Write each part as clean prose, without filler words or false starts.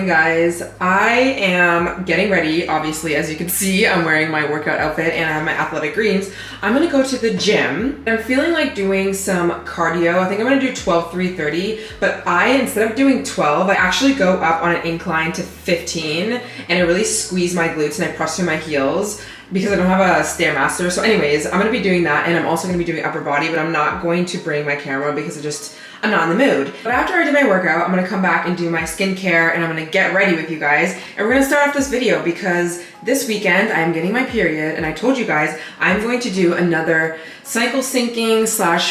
guys. I am getting ready. Obviously, as you can see, I'm wearing my workout outfit and I have my athletic greens. I'm gonna go to the gym. I'm feeling like doing some cardio. I think I'm gonna do 12, 3:30, but instead of doing 12, I actually go up on an incline to 15 and I really squeeze my glutes and I press through my heels because I don't have a Stairmaster. So anyways, I'm gonna be doing that, and I'm also gonna be doing upper body, but I'm not going to bring my camera because I'm not in the mood. But after I do my workout, I'm gonna come back and do my skincare and I'm gonna get ready with you guys. And we're gonna start off this video because this weekend I'm getting my period, and I told you guys I'm going to do another cycle syncing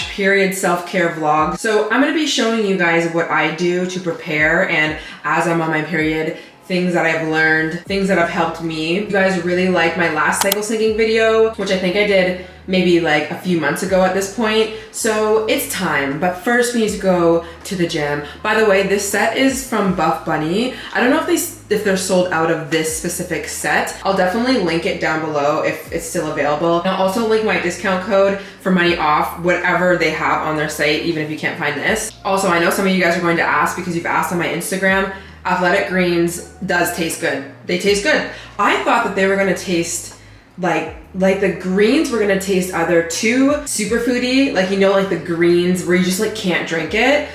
/ period self-care vlog. So I'm gonna be showing you guys what I do to prepare, and as I'm on my period, things that I've learned, things that have helped me. You guys really liked my last cycle syncing video, which I think I did maybe like a few months ago at this point. So it's time, but first we need to go to the gym. By the way, this set is from Buff Bunny. I don't know if they're sold out of this specific set. I'll definitely link it down below if it's still available. And I'll also link my discount code for money off whatever they have on their site, even if you can't find this. Also, I know some of you guys are going to ask because you've asked on my Instagram. Athletic greens does taste good. They taste good. I thought that they were gonna taste like the greens were gonna taste either too superfoody, like like the greens where you just like can't drink it,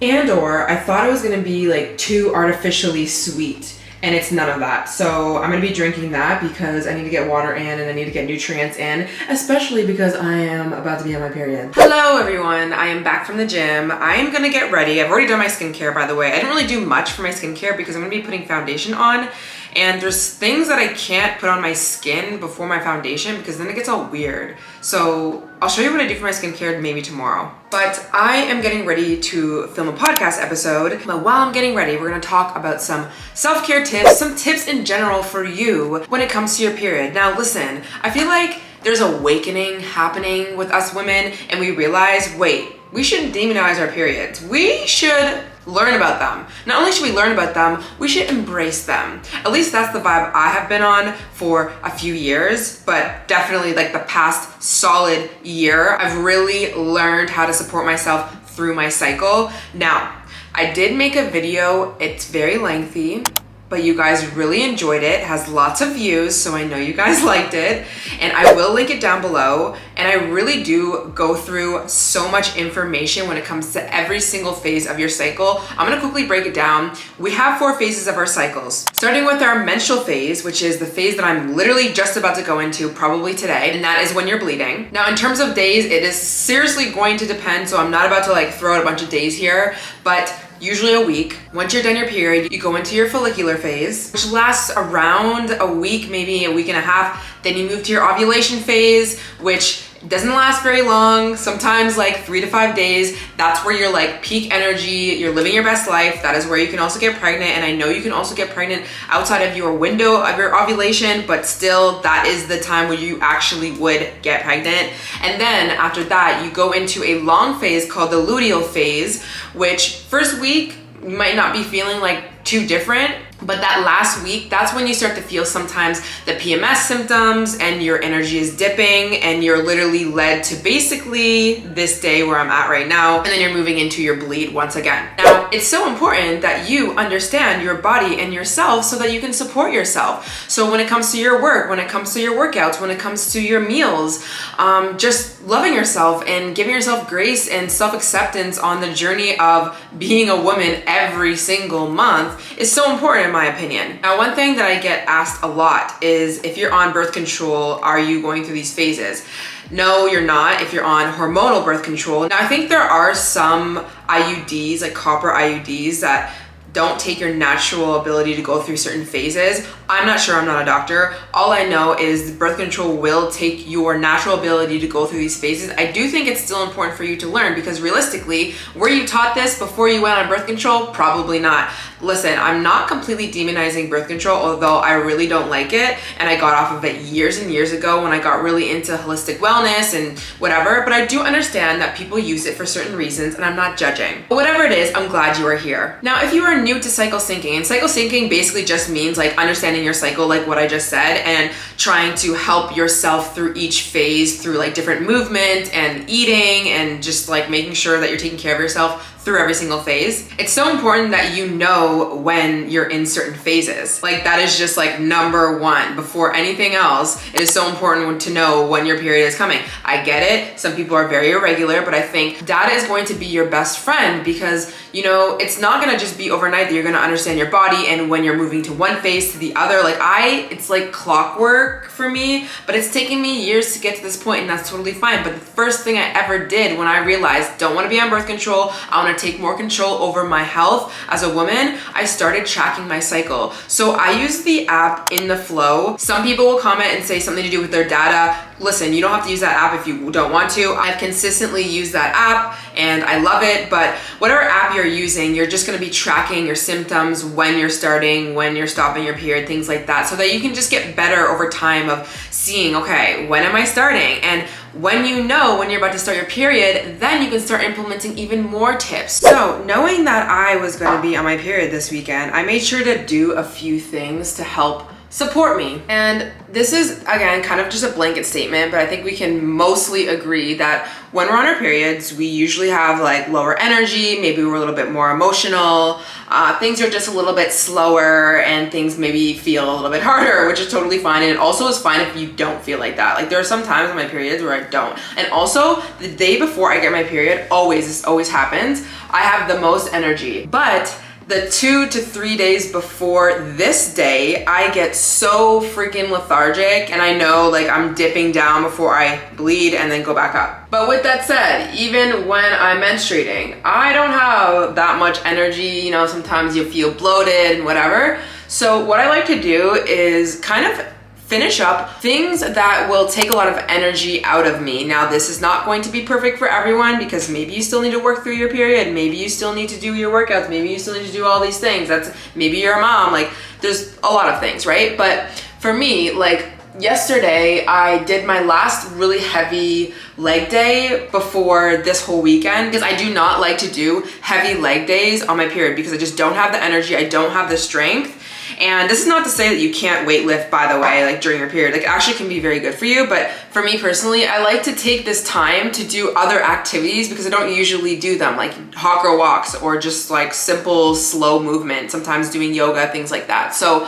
or I thought it was gonna be like too artificially sweet. And it's none of that. So I'm gonna be drinking that because I need to get water in and I need to get nutrients in, especially because I am about to be on my period. Hello everyone, I am back from the gym. I am gonna get ready. I've already done my skincare, by the way. I didn't really do much for my skincare because I'm gonna be putting foundation on, and there's things that I can't put on my skin before my foundation because then it gets all weird. So I'll show you what I do for my skincare maybe tomorrow. But I am getting ready to film a podcast episode. But while I'm getting ready, we're gonna talk about some self-care tips, some tips in general for you when it comes to your period. Now listen, I feel like there's an awakening happening with us women, and we realize, wait, we shouldn't demonize our periods. We should learn about them. Not only should we learn about them, we should embrace them. At least that's the vibe I have been on for a few years, but definitely like the past solid year, I've really learned how to support myself through my cycle. Now, I did make a video, it's very lengthy, but you guys really enjoyed it. It has lots of views, so I know you guys liked it. And I will link it down below. And I really do go through so much information when it comes to every single phase of your cycle. I'm gonna quickly break it down. We have 4 phases of our cycles. Starting with our menstrual phase, which is the phase that I'm literally just about to go into probably today, and that is when you're bleeding. Now in terms of days, it is seriously going to depend, so I'm not about to like throw out a bunch of days here, but usually a week. Once you're done your period, you go into your follicular phase, which lasts around a week, maybe a week and a half. Then you move to your ovulation phase, which doesn't last very long, sometimes like 3 to 5 days. That's where you're like peak energy, you're living your best life. That is where you can also get pregnant. And I know you can also get pregnant outside of your window of your ovulation, but still that is the time where you actually would get pregnant. And then after that, you go into a long phase called the luteal phase, which first week you might not be feeling like too different, but that last week, that's when you start to feel sometimes the PMS symptoms and your energy is dipping and you're literally led to basically this day where I'm at right now, and then you're moving into your bleed once again. Now, it's so important that you understand your body and yourself so that you can support yourself. So when it comes to your work, when it comes to your workouts, when it comes to your meals, just loving yourself and giving yourself grace and self-acceptance on the journey of being a woman every single month is so important in my opinion. Now, one thing that I get asked a lot is if you're on birth control, are you going through these phases? No, you're not if you're on hormonal birth control. Now, I think there are some IUDs, like copper IUDs, that don't take your natural ability to go through certain phases. I'm not sure, I'm not a doctor. All I know is birth control will take your natural ability to go through these phases. I do think it's still important for you to learn because realistically, were you taught this before you went on birth control? Probably not. Listen, I'm not completely demonizing birth control, although I really don't like it. And I got off of it years and years ago when I got really into holistic wellness and whatever. But I do understand that people use it for certain reasons and I'm not judging. But whatever it is, I'm glad you are here. Now, if you are new to cycle syncing, and cycle syncing basically just means like understanding your cycle, like what I just said, and trying to help yourself through each phase through like different movement and eating and just like making sure that you're taking care of yourself through every single phase. It's so important that you know when you're in certain phases. Like that is just like number one. Before anything else, it is so important to know when your period is coming. I get it. Some people are very irregular, but I think data is going to be your best friend because, you know, it's not gonna just be overnight that you're gonna understand your body and when you're moving to one phase to the other. Like it's like clockwork for me, but it's taken me years to get to this point, and that's totally fine. But the first thing I ever did when I realized don't wanna be on birth control, I wanna take more control over my health as a woman, I started tracking my cycle. So I use the app MyFLO. Some people will comment and say something to do with their data. Listen, you don't have to use that app if you don't want to. I've consistently used that app and I love it, but whatever app you're using, you're just gonna be tracking your symptoms, when you're starting, when you're stopping your period, things like that, so that you can just get better over time of seeing, okay, when am I starting? And when you know when you're about to start your period, then you can start implementing even more tips. So knowing that I was gonna be on my period this weekend, I made sure to do a few things to help support me. And this is, again, kind of just a blanket statement, but I think we can mostly agree that when we're on our periods, we usually have like lower energy, maybe we're a little bit more emotional, things are just a little bit slower, and things maybe feel a little bit harder, which is totally fine. And it also is fine if you don't feel like that. Like there are some times on my periods where I don't. And also the day before I get my period, this always happens, I have the most energy. But the 2 to 3 days before this day, I get so freaking lethargic, and I know like I'm dipping down before I bleed and then go back up. But with that said, even when I'm menstruating, I don't have that much energy. You know, sometimes you feel bloated and whatever. So what I like to do is kind of finish up things that will take a lot of energy out of me. Now, this is not going to be perfect for everyone because maybe you still need to work through your period. Maybe you still need to do your workouts. Maybe you still need to do all these things. Maybe you're a mom. Like there's a lot of things, right? But for me, like yesterday, I did my last really heavy leg day before this whole weekend because I do not like to do heavy leg days on my period because I just don't have the energy. I don't have the strength. And this is not to say that you can't weight lift, by the way, like during your period. Like it actually can be very good for you. But for me personally, I like to take this time to do other activities because I don't usually do them, like hot girl walks or just like simple, slow movement, sometimes doing yoga, things like that. So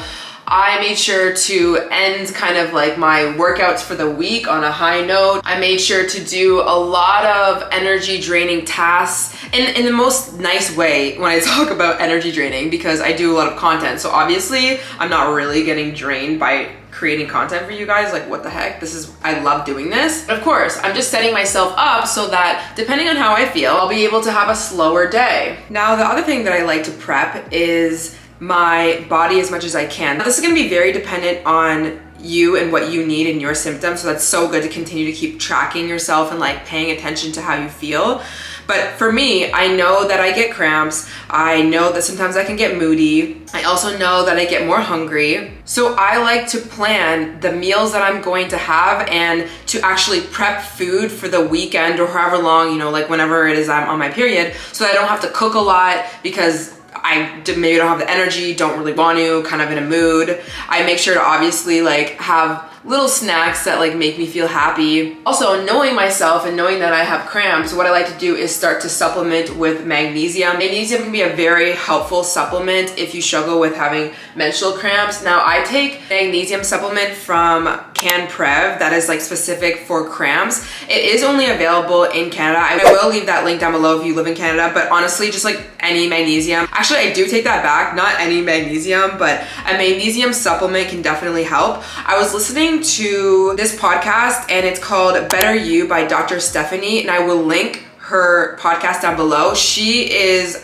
I made sure to end kind of like my workouts for the week on a high note. I made sure to do a lot of energy draining tasks in the most nice way when I talk about energy draining, because I do a lot of content. So obviously I'm not really getting drained by creating content for you guys. Like what the heck, I love doing this. But of course, I'm just setting myself up so that depending on how I feel, I'll be able to have a slower day. Now, the other thing that I like to prep is my body as much as I can. Now, this is gonna be very dependent on you and what you need and your symptoms, so that's so good to continue to keep tracking yourself and like paying attention to how you feel. But for me, I know that I get cramps. I know that sometimes I can get moody. I also know that I get more hungry. So I like to plan the meals that I'm going to have and to actually prep food for the weekend or however long, you know, like whenever it is I'm on my period, so that I don't have to cook a lot because I maybe don't have the energy, don't really want to, kind of in a mood. I make sure to obviously like have little snacks that like make me feel happy. Also, knowing myself and knowing that I have cramps, what I like to do is start to supplement with magnesium. Magnesium can be a very helpful supplement if you struggle with having menstrual cramps. Now, I take magnesium supplement from CanPrev that is like specific for cramps. It is only available in Canada. I will leave that link down below if you live in Canada, but honestly, just like any magnesium. Actually, I do take that back, not any magnesium, but a magnesium supplement can definitely help. I was listening to this podcast and it's called Better You by Dr. Stephanie, and I will link her podcast down below. She is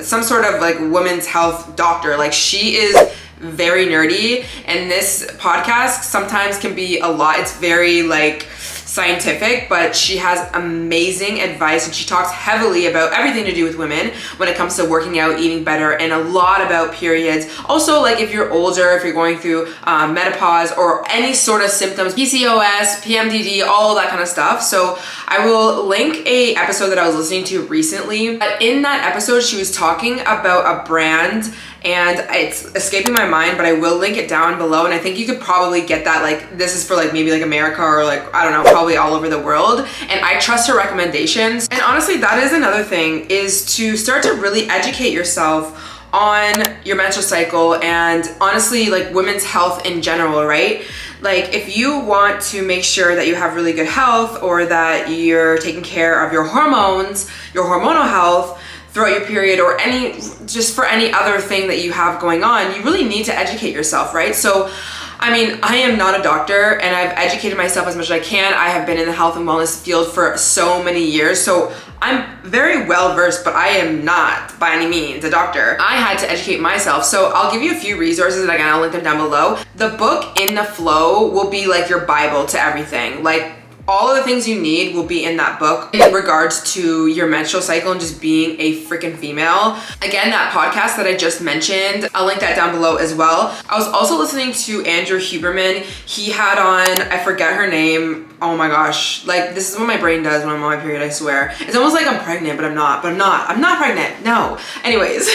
some sort of like women's health doctor. Like she is very nerdy, and this podcast sometimes can be a lot. It's very like scientific, but she has amazing advice, and she talks heavily about everything to do with women when it comes to working out, eating better, and a lot about periods. Also, like if you're older, if you're going through menopause or any sort of symptoms, PCOS, PMDD, all that kind of stuff. So I will link a episode that I was listening to recently. But in that episode, she was talking about a brand, and it's escaping my mind, but I will link it down below. And I think you could probably get that, like, this is for like maybe like America or like, I don't know, probably all over the world. And I trust her recommendations. And honestly, that is another thing, is to start to really educate yourself on your menstrual cycle and honestly like women's health in general, right? Like if you want to make sure that you have really good health, or that you're taking care of your hormones, your hormonal health throughout your period, or just for any other thing that you have going on, you really need to educate yourself, right? So I mean, I am not a doctor, and I've educated myself as much as I can. I have been in the health and wellness field for so many years, so I'm very well versed, but I am not by any means a doctor. I had to educate myself, so I'll give you a few resources, and again, I'll link them down below. The book MyFLO will be like your Bible to everything. Like, all of the things you need will be in that book in regards to your menstrual cycle and just being a freaking female. Again, that podcast that I just mentioned, I'll link that down below as well. I was also listening to Andrew Huberman. He had on, I forget her name. Oh my gosh. Like, this is what my brain does when I'm on my period, I swear. It's almost like I'm pregnant, but I'm not. I'm not pregnant. No. Anyways,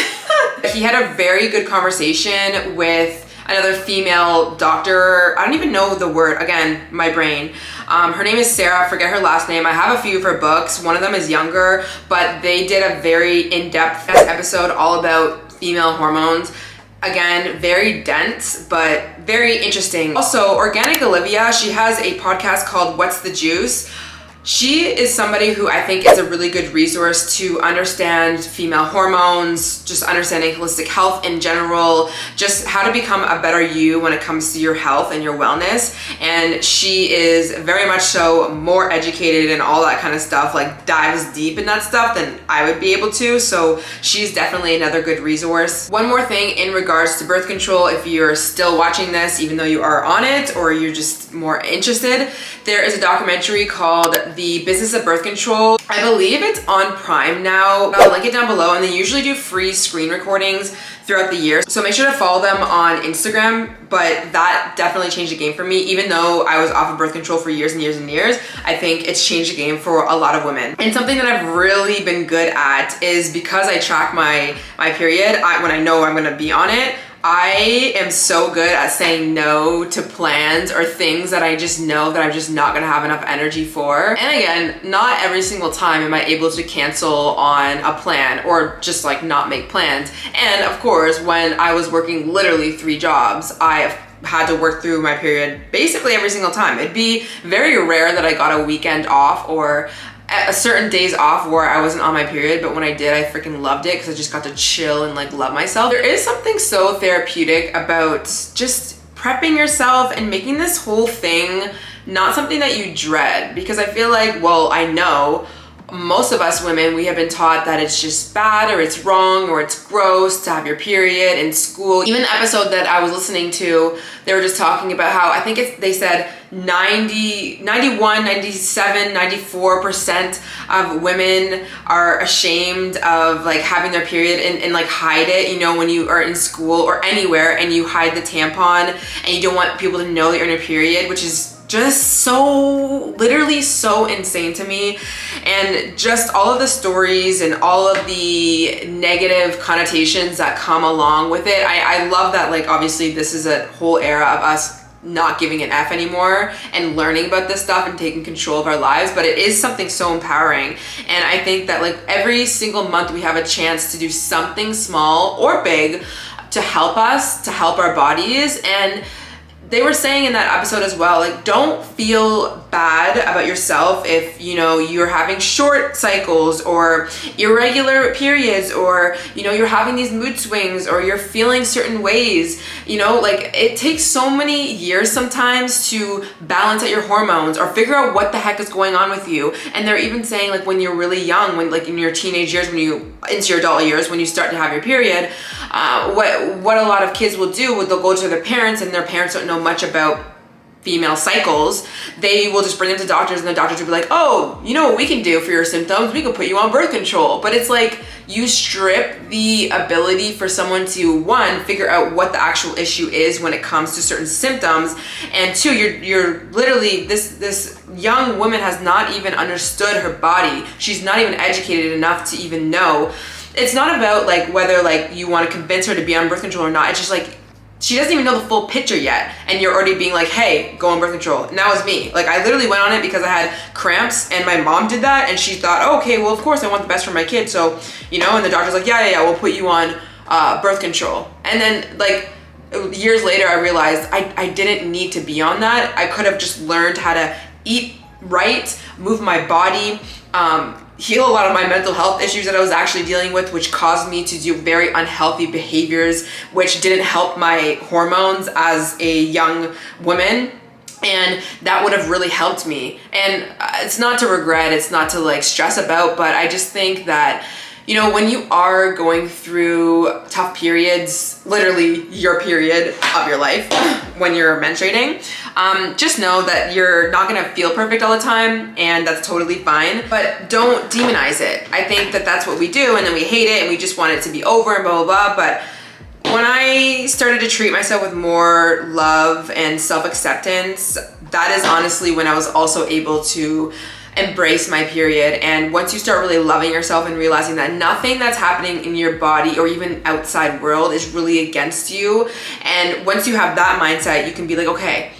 he had a very good conversation with another female doctor. I don't even know the word. Again, my brain. Her name is Sarah. I forget her last name. I have a few of her books. One of them is younger, but they did a very in-depth episode all about female hormones. Again, very dense, but very interesting. Also, Organic Olivia, she has a podcast called What's the Juice? She is somebody who I think is a really good resource to understand female hormones, just understanding holistic health in general, just how to become a better you when it comes to your health and your wellness. And she is very much so more educated and all that kind of stuff, like dives deep in that stuff than I would be able to. So she's definitely another good resource. One more thing in regards to birth control, if you're still watching this, even though you are on it, or you're just more interested, there is a documentary called The Business of Birth Control. I believe it's on Prime now. I'll link it down below, and they usually do free screen recordings throughout the year. So make sure to follow them on Instagram, but that definitely changed the game for me. Even though I was off of birth control for years and years and years, I think it's changed the game for a lot of women. And something that I've really been good at is, because I track my period, when I know I'm gonna be on it, I am so good at saying no to plans or things that I just know that I'm just not gonna have enough energy for. And again, not every single time am I able to cancel on a plan or just like not make plans. And of course, when I was working literally 3 jobs, I had to work through my period basically every single time. It'd be very rare that I got a weekend off or a certain days off where I wasn't on my period, but when I did, I freaking loved it because I just got to chill and like love myself. There is something so therapeutic about just prepping yourself and making this whole thing not something that you dread, because I feel like, well, I know most of us women, we have been taught that it's just bad or it's wrong or it's gross to have your period in school. Even the episode that I was listening to, they were just talking about how, I think they said 91, 97, 94% of women are ashamed of like having their period and like hide it, you know, when you are in school or anywhere and you hide the tampon and you don't want people to know that you're in a period, which is just so literally so insane to me. And just all of the stories and all of the negative connotations that come along with it. I love that, like, obviously this is a whole era of us not giving an F anymore and learning about this stuff and taking control of our lives, but it is something so empowering. And I think that like every single month we have a chance to do something small or big to help us, to help our bodies. And they were saying in that episode as well, like, don't feel bad about yourself if, you know, you're having short cycles or irregular periods, or, you know, you're having these mood swings or you're feeling certain ways. You know, like, it takes so many years sometimes to balance out your hormones or figure out what the heck is going on with you. And they're even saying, like, when you're really young, when like in your teenage years, when you into your adult years, when you start to have your period, what a lot of kids will do, they'll go to their parents, and their parents don't know much about female cycles, they will just bring them to doctors, and the doctors will be like, oh, you know what we can do for your symptoms? We can put you on birth control. But it's like, you strip the ability for someone to, one, figure out what the actual issue is when it comes to certain symptoms, and two, you're literally, this young woman has not even understood her body. She's not even educated enough to even know. It's not about like whether like you want to convince her to be on birth control or not. It's just like, she doesn't even know the full picture yet, and you're already being like, hey, go on birth control. And that was me. Like, I literally went on it because I had cramps, and my mom did that, and she thought, oh, okay, well, of course I want the best for my kid, so, you know, and the doctor's like, yeah, we'll put you on birth control. And then, like, years later, I realized I didn't need to be on that. I could have just learned how to eat right, move my body, heal a lot of my mental health issues that I was actually dealing with, which caused me to do very unhealthy behaviors, which didn't help my hormones as a young woman. And that would have really helped me. And it's not to regret, it's not to like stress about, but I just think that, you know, when you are going through tough periods, literally your period of your life, when you're menstruating, just know that you're not gonna feel perfect all the time, and that's totally fine, but don't demonize it. I think that that's what we do, and then we hate it and we just want it to be over and blah, blah, blah. But when I started to treat myself with more love and self-acceptance, that is honestly when I was also able to embrace my period. And once you start really loving yourself and realizing that nothing that's happening in your body or even outside world is really against you, and once you have that mindset, you can be like, okay,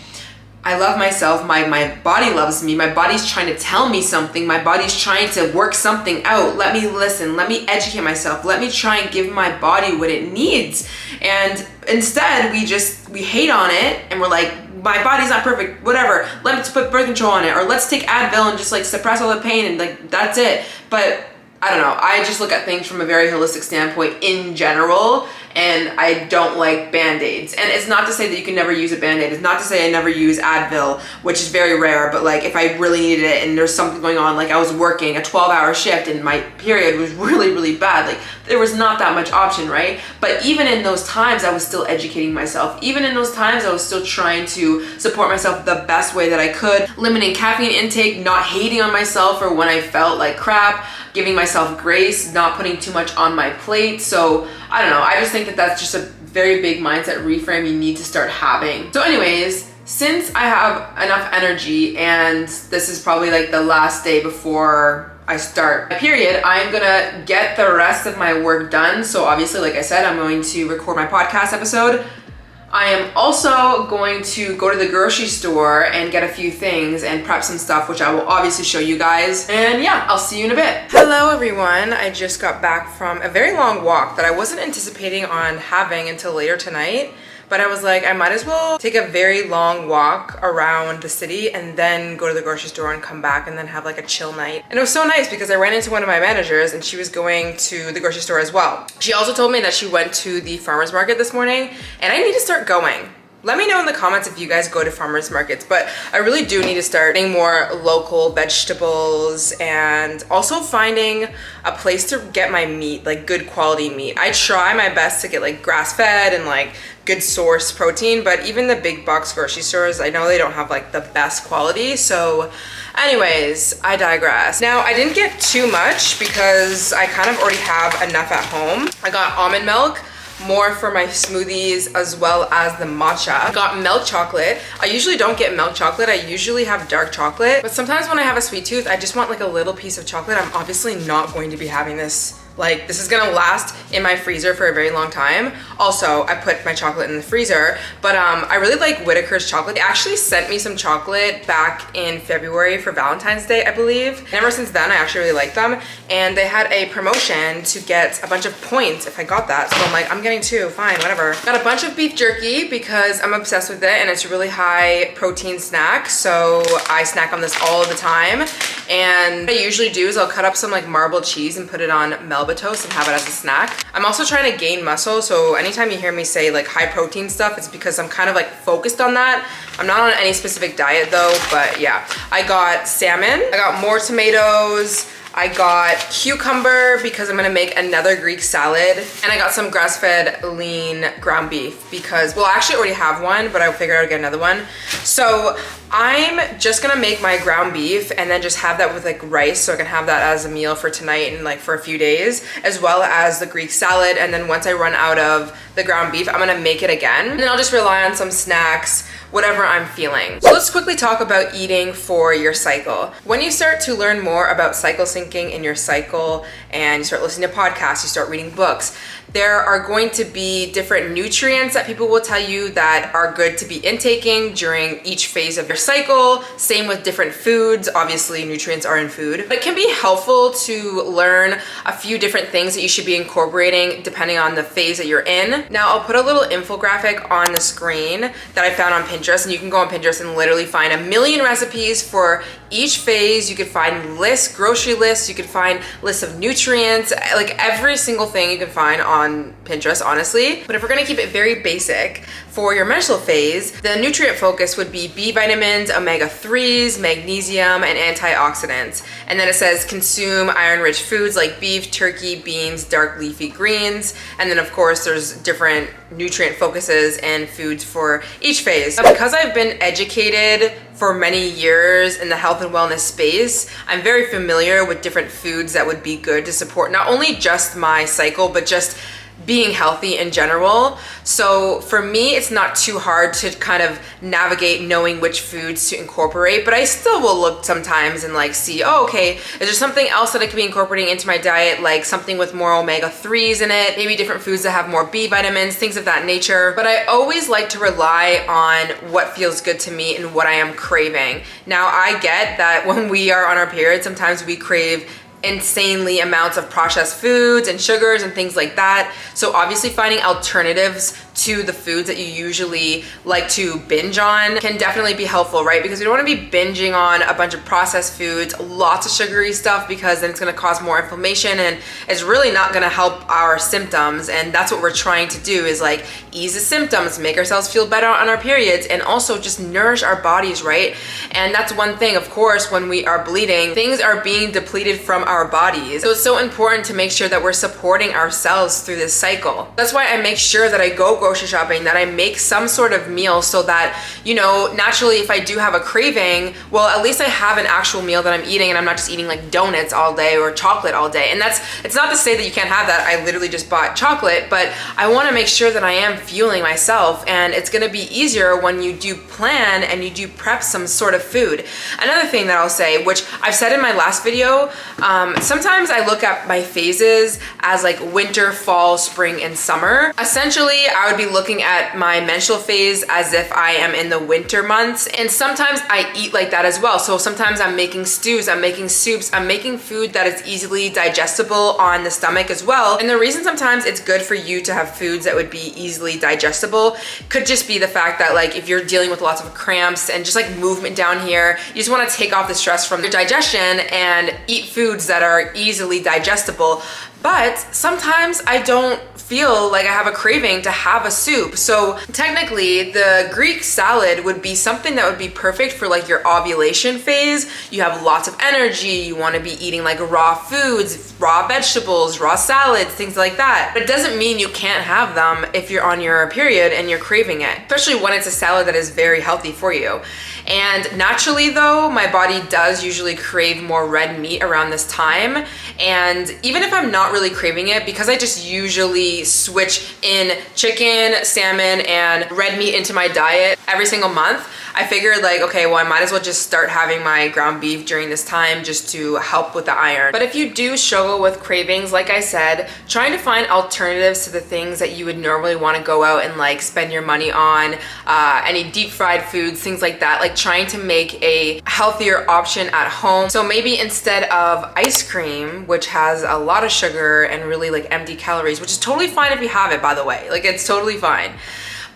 I love myself, my body loves me, my body's trying to tell me something, my body's trying to work something out, let me listen, let me educate myself, let me try and give my body what it needs. And instead we hate on it, and we're like, my body's not perfect, whatever, let's put birth control on it, or let's take Advil and just like suppress all the pain, and like that's it. But I don't know, I just look at things from a very holistic standpoint in general, and I don't like Band-Aids. And it's not to say that you can never use a Band-Aid. It's not to say I never use Advil, which is very rare, but like if I really needed it and there's something going on, like I was working a 12-hour shift and my period was really, really bad, like there was not that much option, right? But even in those times, I was still educating myself. Even in those times, I was still trying to support myself the best way that I could, limiting caffeine intake, not hating on myself for when I felt like crap, giving myself grace, not putting too much on my plate. So I don't know, I just think that that's just a very big mindset reframe you need to start having. So anyways, since I have enough energy, and this is probably like the last day before I start my period, I'm gonna get the rest of my work done. So obviously, like I said, I'm going to record my podcast episode. I am also going to go to the grocery store and get a few things and prep some stuff, which I will obviously show you guys. And yeah, I'll see you in a bit. Hello everyone. I just got back from a very long walk that I wasn't anticipating on having until later tonight. But I was like, I might as well take a very long walk around the city and then go to the grocery store and come back and then have like a chill night. And it was so nice because I ran into one of my managers and she was going to the grocery store as well. She also told me that she went to the farmer's market this morning, and I need to start going. Let me know in the comments if you guys go to farmers markets, but I really do need to start getting more local vegetables and also finding a place to get my meat, like good quality meat. I try my best to get like grass-fed and like good source protein, but even the big box grocery stores, I know they don't have like the best quality. So anyways, I digress. Now, I didn't get too much because I kind of already have enough at home. I got almond milk, more for my smoothies, as well as the matcha. I got milk chocolate. I usually don't get milk chocolate. I usually have dark chocolate, but sometimes when I have a sweet tooth, I just want like a little piece of chocolate. I'm obviously not going to be having this. Like, this is gonna last in my freezer for a very long time. Also, I put my chocolate in the freezer, but I really like Whitaker's chocolate. They actually sent me some chocolate back in February for Valentine's Day, I believe. And ever since then, I actually really like them. And they had a promotion to get a bunch of points if I got that. So I'm like, I'm getting two, fine, whatever. Got a bunch of beef jerky because I'm obsessed with it and it's a really high protein snack. So I snack on this all the time. And what I usually do is I'll cut up some like marbled cheese and put it on Melba toast and have it as a snack. I'm also trying to gain muscle, so anytime you hear me say like high protein stuff, it's because I'm kind of like focused on that. I'm not on any specific diet though, but yeah. I got salmon, I got more tomatoes, I got cucumber because I'm gonna make another Greek salad. And I got some grass-fed lean ground beef because, well, I actually already have one, but I figured I would get another one. So I'm just gonna make my ground beef and then just have that with like rice, so I can have that as a meal for tonight and like for a few days, as well as the Greek salad. And then once I run out of the ground beef, I'm gonna make it again. And then I'll just rely on some snacks, whatever I'm feeling. So let's quickly talk about eating for your cycle. When you start to learn more about cycle syncing in your cycle and you start listening to podcasts, you start reading books, there are going to be different nutrients that people will tell you that are good to be intaking during each phase of your cycle. Same with different foods. Obviously, nutrients are in food. But it can be helpful to learn a few different things that you should be incorporating depending on the phase that you're in. Now, I'll put a little infographic on the screen that I found on Pinterest, and you can go on Pinterest and literally find a million recipes for each phase. You could find lists, grocery lists, you could find lists of nutrients, like every single thing you can find on Pinterest, honestly. But if we're gonna keep it very basic, for your menstrual phase, the nutrient focus would be B vitamins, omega-3s, magnesium, and antioxidants. And then it says consume iron-rich foods like beef, turkey, beans, dark leafy greens. And then of course there's different nutrient focuses and foods for each phase. Now, because I've been educated for many years in the health and wellness space, I'm very familiar with different foods that would be good to support not only just my cycle, but just being healthy in general. So for me, it's not too hard to kind of navigate knowing which foods to incorporate, but I still will look sometimes and like see, oh, okay, is there something else that I could be incorporating into my diet, like something with more omega-3s in it, maybe different foods that have more B vitamins, things of that nature. But I always like to rely on what feels good to me and what I am craving. Now, I get that when we are on our period, sometimes we crave insanely amounts of processed foods and sugars and things like that. So obviously finding alternatives to the foods that you usually like to binge on can definitely be helpful, right? Because we don't want to be binging on a bunch of processed foods, lots of sugary stuff, because then it's going to cause more inflammation and it's really not going to help our symptoms. And that's what we're trying to do, is like ease the symptoms, make ourselves feel better on our periods, and also just nourish our bodies, right? And that's one thing, of course, when we are bleeding, things are being depleted from our bodies. So it's so important to make sure that we're supporting ourselves through this cycle. That's why I make sure that I go grocery shopping, that I make some sort of meal so that, you know, naturally if I do have a craving, well, at least I have an actual meal that I'm eating and I'm not just eating like donuts all day or chocolate all day. And it's not to say that you can't have that. I literally just bought chocolate, but I want to make sure that I am fueling myself, and it's going to be easier when you do plan and you do prep some sort of food. Another thing that I'll say, which I've said in my last video, sometimes I look at my phases as like winter, fall, spring, and summer. Essentially, I would be looking at my menstrual phase as if I am in the winter months. And sometimes I eat like that as well. So sometimes I'm making stews, I'm making soups, I'm making food that is easily digestible on the stomach as well. And the reason sometimes it's good for you to have foods that would be easily digestible could just be the fact that like if you're dealing with lots of cramps and just like movement down here, you just want to take off the stress from your digestion and eat foods that are easily digestible. But sometimes I don't feel like I have a craving to have a soup. So technically the Greek salad would be something that would be perfect for like your ovulation phase. You have lots of energy, you want to be eating like raw foods, raw vegetables, raw salads, things like that. But it doesn't mean you can't have them if you're on your period and you're craving it, especially when it's a salad that is very healthy for you. And naturally though, my body does usually crave more red meat around this time. And even if I'm not really craving it, because I just usually switch in chicken, salmon, and red meat into my diet every single month, I figured like, okay, well, I might as well just start having my ground beef during this time just to help with the iron. But if you do struggle with cravings, like I said, trying to find alternatives to the things that you would normally want to go out and like spend your money on, any deep fried foods, things like that, like trying to make a healthier option at home. So maybe instead of ice cream, which has a lot of sugar and really like empty calories, which is totally fine if you have it, by the way, like it's totally fine.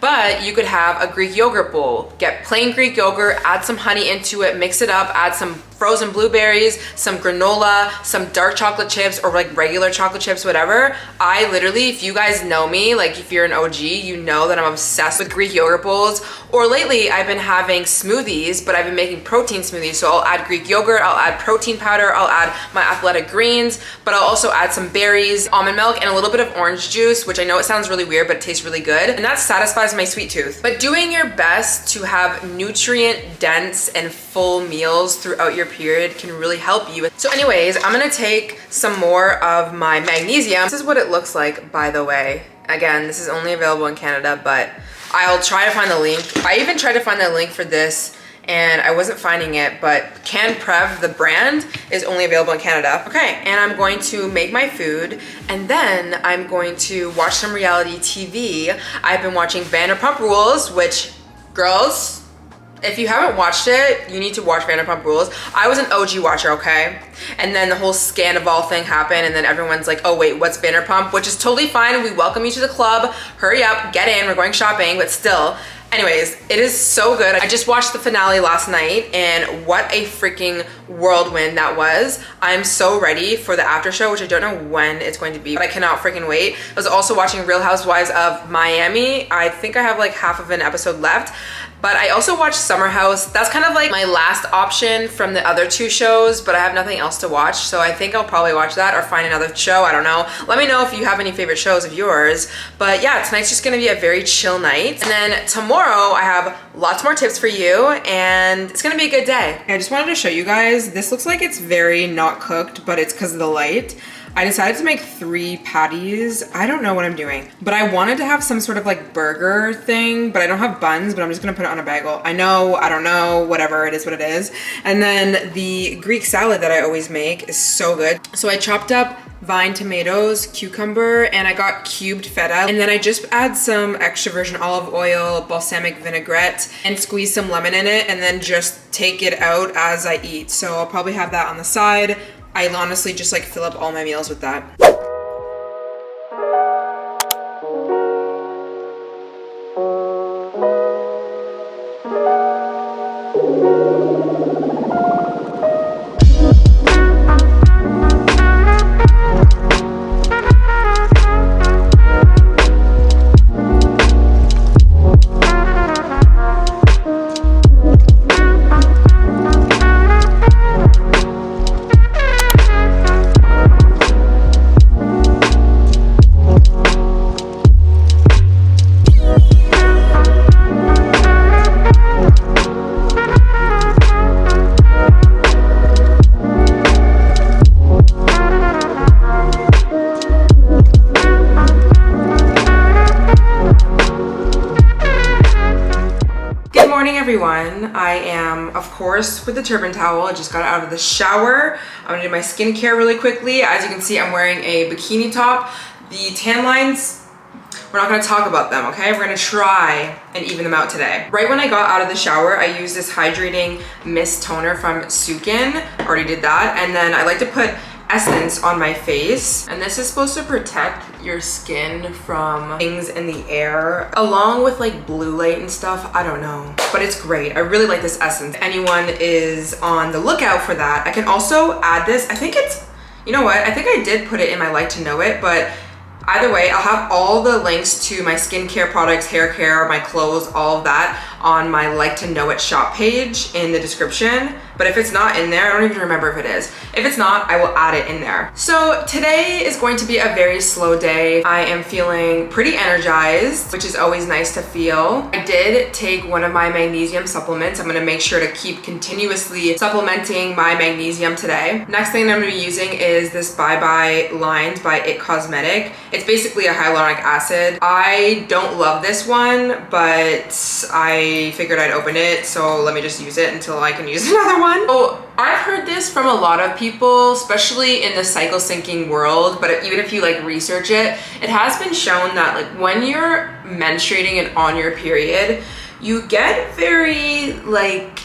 But you could have a Greek yogurt bowl. Get plain Greek yogurt, add some honey into it, mix it up, add some frozen blueberries, some granola, some dark chocolate chips, or like regular chocolate chips, whatever. I literally, if you guys know me, like if you're an OG, you know that I'm obsessed with Greek yogurt bowls. Or lately I've been having smoothies, but I've been making protein smoothies. So I'll add Greek yogurt, I'll add protein powder, I'll add my athletic greens, but I'll also add some berries, almond milk, and a little bit of orange juice, which I know it sounds really weird, but it tastes really good. And that satisfies my sweet tooth. But doing your best to have nutrient dense and full meals throughout your period can really help you. So anyways, I'm gonna take some more of my magnesium. This is what it looks like, by the way. Again, this is only available in Canada, but I'll try to find the link. I even tried to find the link for this and I wasn't finding it, but CanPrev, the brand, is only available in Canada. Okay, and I'm going to make my food and then I'm going to watch some reality TV. I've been watching Vanderpump Rules, which, girls, if you haven't watched it, you need to watch Vanderpump Rules. I was an OG watcher, okay? And then the whole Scandival thing happened and then everyone's like, oh wait, what's Vanderpump? Which is totally fine. We welcome you to the club. Hurry up, get in, we're going shopping, but still. Anyways, it is so good. I just watched the finale last night and what a freaking whirlwind that was. I'm so ready for the after show, which I don't know when it's going to be, but I cannot freaking wait. I was also watching Real Housewives of Miami. I think I have like half of an episode left. But I also watched Summer House. That's kind of like my last option from the other two shows, but I have nothing else to watch. So I think I'll probably watch that or find another show, I don't know. Let me know if you have any favorite shows of yours. But yeah, tonight's just gonna be a very chill night. And then tomorrow I have lots more tips for you and it's gonna be a good day. I just wanted to show you guys, this looks like it's very not cooked, but it's because of the light. I decided to make 3 patties. I don't know what I'm doing, but I wanted to have some sort of like burger thing, but I don't have buns, but I'm just gonna put it on a bagel. I know, I don't know, whatever, it is what it is. And then the Greek salad that I always make is so good. So I chopped up vine tomatoes, cucumber, and I got cubed feta. And then I just add some extra virgin olive oil, balsamic vinaigrette, and squeeze some lemon in it, and then just take it out as I eat. So I'll probably have that on the side. I honestly just like fill up all my meals with that. Everyone, I am of course with the turban towel. I just got out of the shower. I'm gonna do my skincare really quickly. As you can see, I'm wearing a bikini top. The tan lines, we're not gonna talk about them, okay? We're gonna try and even them out today. Right when I got out of the shower, I used this hydrating mist toner from Sukin. Already did that. And then I like to put essence on my face, and this is supposed to protect your skin from things in the air along with like blue light and stuff. I don't know, but it's great. I really like this essence. If anyone is on the lookout for that, I can also add this. I think it's, you know what, I think I did put it in my like to know it, but either way, I'll have all the links to my skincare products, hair care, my clothes, all of that on my like to know it shop page in the description. But if it's not in there, I don't even remember if it is. If it's not, I will add it in there. So today is going to be a very slow day. I am feeling pretty energized, which is always nice to feel. I did take one of my magnesium supplements. I'm gonna make sure to keep continuously supplementing my magnesium today. Next thing that I'm gonna be using is this Bye Bye Lines by It Cosmetic. It's basically a hyaluronic acid. I don't love this one, but I figured I'd open it, so let me just use it until I can use another one. So I've heard this from a lot of people, especially in the cycle syncing world, but even if you like research it, it has been shown that like when you're menstruating and on your period, you get very like,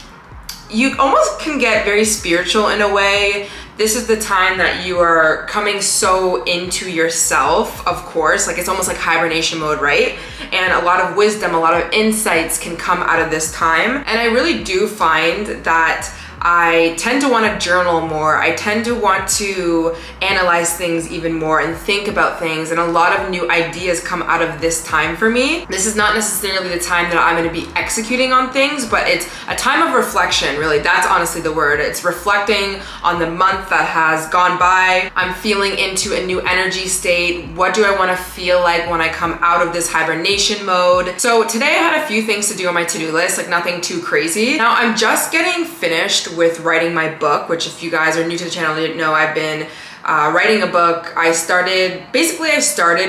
you almost can get very spiritual in a way. This is the time that you are coming so into yourself, of course, like it's almost like hibernation mode, right? And a lot of wisdom, a lot of insights can come out of this time. And I really do find that I tend to want to journal more. I tend to want to analyze things even more and think about things, and a lot of new ideas come out of this time for me. This is not necessarily the time that I'm going to be executing on things, but it's a time of reflection, really. That's honestly the word. It's reflecting on the month that has gone by. I'm feeling into a new energy state. What do I want to feel like when I come out of this hibernation mode? So today I had a few things to do on my to-do list, like nothing too crazy. Now I'm just getting finished with writing my book, which if you guys are new to the channel and didn't know, I've been writing a book. I started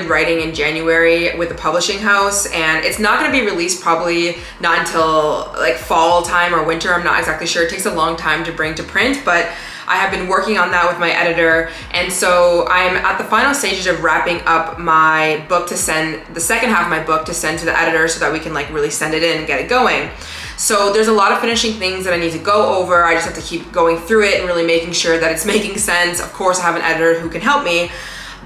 writing in January with a publishing house, and it's not going to be released probably not until like fall time or winter. I'm not exactly sure. It takes a long time to bring to print, but I have been working on that with my editor, and so I'm at the final stages of wrapping up my book to send, the second half of my book to send to the editor so that we can like really send it in and get it going. So there's a lot of finishing things that I need to go over. I just have to keep going through it and really making sure that it's making sense. Of course, I have an editor who can help me,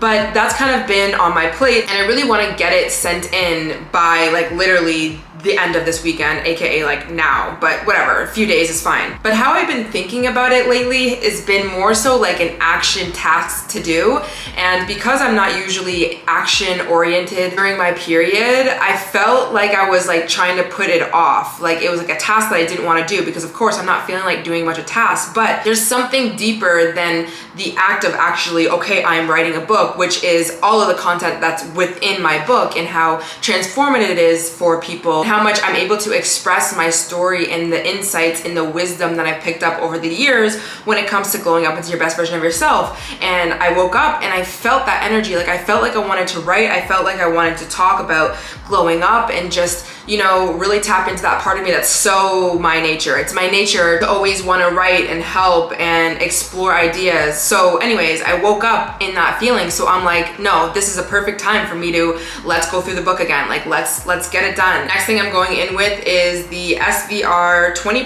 but that's kind of been on my plate, and I really want to get it sent in by like literally the end of this weekend, aka like now, but whatever, a few days is fine. But how I've been thinking about it lately has been more so like an action task to do, and because I'm not usually action oriented during my period, I felt like I was like trying to put it off, like it was like a task that I didn't want to do, because of course I'm not feeling like doing much of tasks, but there's something deeper than the act of actually, okay, I'm writing a book, which is all of the content that's within my book and how transformative it is for people, how much I'm able to express my story and the insights and the wisdom that I've picked up over the years when it comes to glowing up into your best version of yourself. And I woke up and I felt that energy. Like I felt like I wanted to write. I felt like I wanted to talk about glowing up and just, you know, really tap into that part of me that's so my nature. It's my nature to always want to write and help and explore ideas. So anyways, I woke up in that feeling. So I'm like, no, this is a perfect time for me to let's go through the book again. Like let's get it done. Next thing I'm going in with is the SVR 20%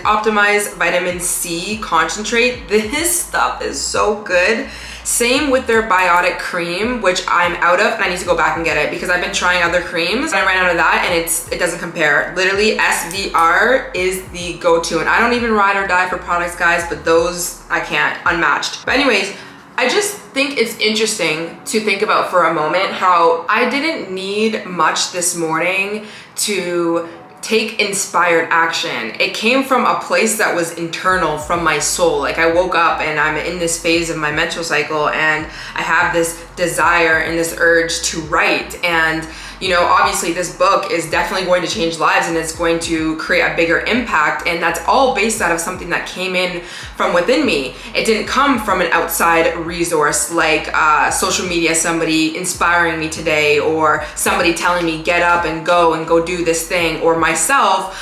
optimized vitamin C concentrate. This stuff is so good. Same with their biotic cream, which I'm out of, and I need to go back and get it because I've been trying other creams. I ran out of that, and it doesn't compare. Literally, SVR is the go-to, and I don't even ride or die for products, guys, but those I can't, unmatched. But anyways, I just think it's interesting to think about for a moment how I didn't need much this morning to take inspired action. It came from a place that was internal from my soul. Like I woke up and I'm in this phase of my menstrual cycle, and I have this desire and this urge to write. And you know, obviously this book is definitely going to change lives and it's going to create a bigger impact, and that's all based out of something that came in from within me. It didn't come from an outside resource like social media, somebody inspiring me today, or somebody telling me get up and go do this thing, or myself,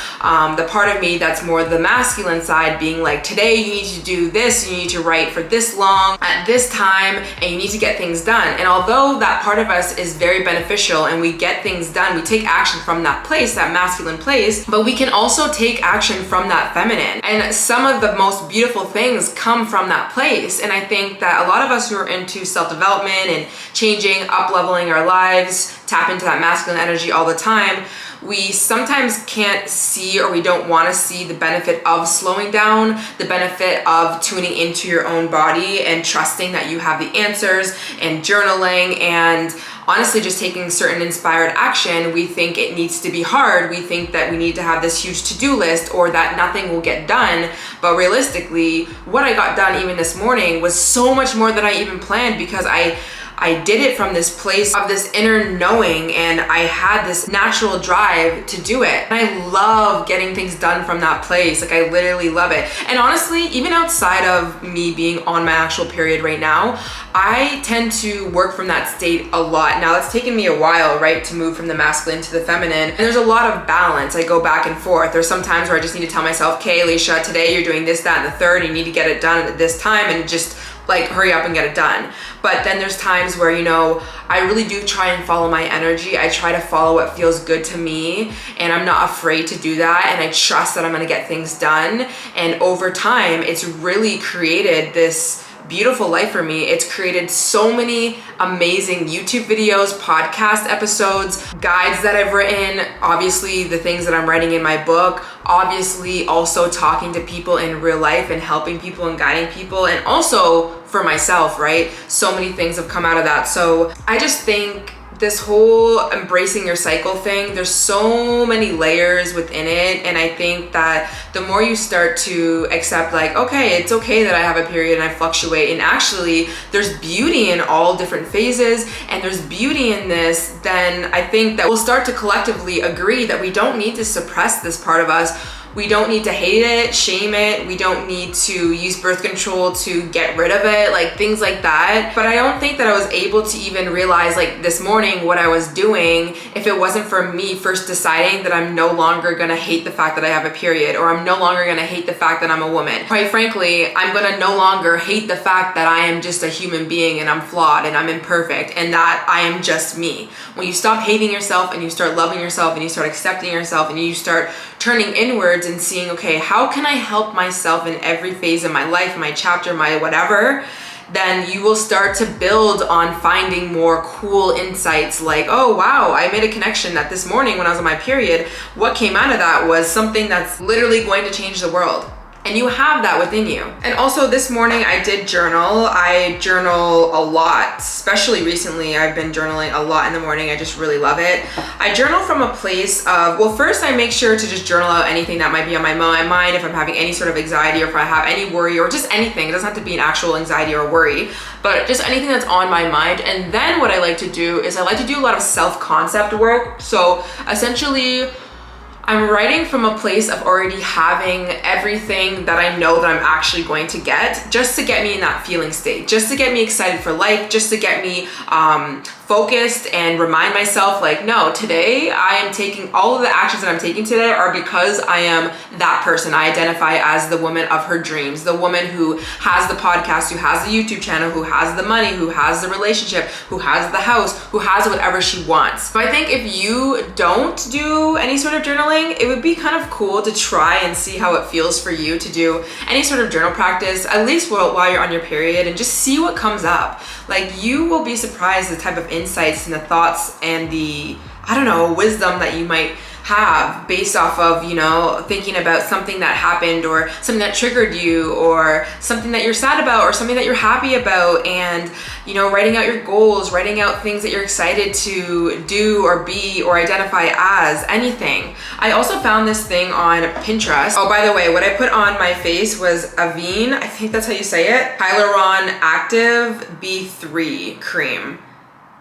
the part of me that's more the masculine side being like, today you need to do this, you need to write for this long at this time, and you need to get things done. And although that part of us is very beneficial and we get things done, we take action from that place, that masculine place, but we can also take action from that feminine. And some of the most beautiful things come from that place. And I think that a lot of us who are into self-development and changing, up-leveling our lives, tap into that masculine energy all the time, we sometimes can't see, or we don't want to see, the benefit of slowing down, the benefit of tuning into your own body and trusting that you have the answers, and journaling, and honestly just taking certain inspired action. We think it needs to be hard. We think that we need to have this huge to-do list, or that nothing will get done. But realistically, what I got done even this morning was so much more than I even planned, because I did it from this place of this inner knowing, and I had this natural drive to do it. And I love getting things done from that place. Like I literally love it. And honestly, even outside of me being on my actual period right now, I tend to work from that state a lot. Now it's taken me a while, right, to move from the masculine to the feminine. And there's a lot of balance. I go back and forth. There's some times where I just need to tell myself, okay, Alicia, today you're doing this, that, and the third. You need to get it done at this time, and just like hurry up and get it done. But then there's times where, you know, I really do try and follow my energy. I try to follow what feels good to me, and I'm not afraid to do that, and I trust that I'm gonna get things done. And over time, it's really created this beautiful life for me. It's created so many amazing YouTube videos, podcast episodes, guides that I've written, obviously the things that I'm writing in my book, obviously also talking to people in real life and helping people and guiding people, and also for myself, right? So many things have come out of that. So I just think this whole embracing your cycle thing, there's so many layers within it. And I think that the more you start to accept, like, okay, it's okay that I have a period and I fluctuate, and actually there's beauty in all different phases and there's beauty in this, then I think that we'll start to collectively agree that we don't need to suppress this part of us. We don't need to hate it, shame it. We don't need to use birth control to get rid of it, like things like that. But I don't think that I was able to even realize, like this morning, what I was doing if it wasn't for me first deciding that I'm no longer gonna hate the fact that I have a period, or I'm no longer gonna hate the fact that I'm a woman. Quite frankly, I'm gonna no longer hate the fact that I am just a human being and I'm flawed and I'm imperfect and that I am just me. When you stop hating yourself and you start loving yourself and you start accepting yourself and you start turning inwards and seeing, okay, how can I help myself in every phase of my life, my chapter, my whatever, then you will start to build on finding more cool insights like, oh wow, I made a connection that this morning when I was on my period, what came out of that was something that's literally going to change the world. And you have that within you. And also this morning I did journal. I journal a lot, especially recently. I've been journaling a lot in the morning. I just really love it. I journal from a place of, well, first I make sure to just journal out anything that might be on my mind, if I'm having any sort of anxiety or if I have any worry or just anything. It doesn't have to be an actual anxiety or worry, but just anything that's on my mind. And then what I like to do is I like to do a lot of self-concept work. So essentially, I'm writing from a place of already having everything that I know that I'm actually going to get, just to get me in that feeling state, just to get me excited for life, just to get me focused and remind myself, like, no, today I am taking all of the actions that I'm taking today are because I am that person. I identify as the woman of her dreams, the woman who has the podcast, who has the YouTube channel, who has the money, who has the relationship, who has the house, who has whatever she wants. So I think if you don't do any sort of journaling, it would be kind of cool to try and see how it feels for you to do any sort of journal practice, at least while you're on your period, and just see what comes up. Like, you will be surprised the type of insights and the thoughts and the, I don't know, wisdom that you might have based off of, you know, thinking about something that happened or something that triggered you or something that you're sad about or something that you're happy about, and, you know, writing out your goals, writing out things that you're excited to do or be or identify as, anything. I also found this thing on Pinterest. Oh, by the way, what I put on my face was Avene, I think that's how you say it, Hyaluron Active B3 cream.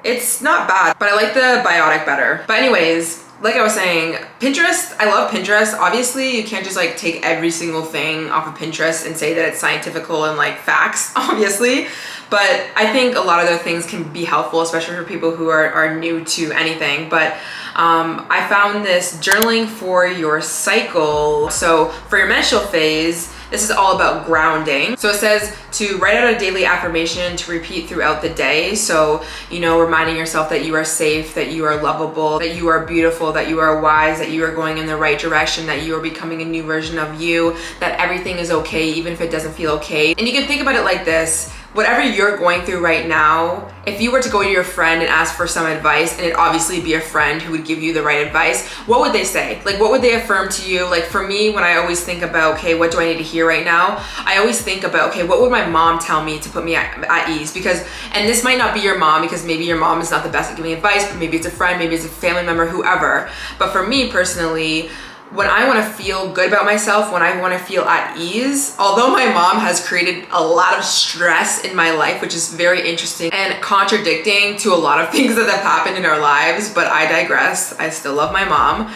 It's not bad, but I like the Biotic better. But anyways, like I was saying, Pinterest, I love Pinterest. Obviously, you can't just like take every single thing off of Pinterest and say that it's scientifical and like facts, obviously. But I think a lot of their things can be helpful, especially for people who are new to anything. But I found this journaling for your cycle. So for your menstrual phase, this is all about grounding. So it says to write out a daily affirmation to repeat throughout the day. So, you know, reminding yourself that you are safe, that you are lovable, that you are beautiful, that you are wise, that you are going in the right direction, that you are becoming a new version of you, that everything is okay, even if it doesn't feel okay. And you can think about it like this. Whatever you're going through right now, if you were to go to your friend and ask for some advice, and it'd obviously be a friend who would give you the right advice, what would they say? Like, what would they affirm to you? Like for me, when I always think about, okay, what do I need to hear right now? I always think about, okay, what would my mom tell me to put me at ease? Because, and this might not be your mom, because maybe your mom is not the best at giving advice, but maybe it's a friend, maybe it's a family member, whoever. But for me personally, when I want to feel good about myself, when I want to feel at ease, although my mom has created a lot of stress in my life, which is very interesting and contradicting to a lot of things that have happened in our lives, but I digress. I still love my mom.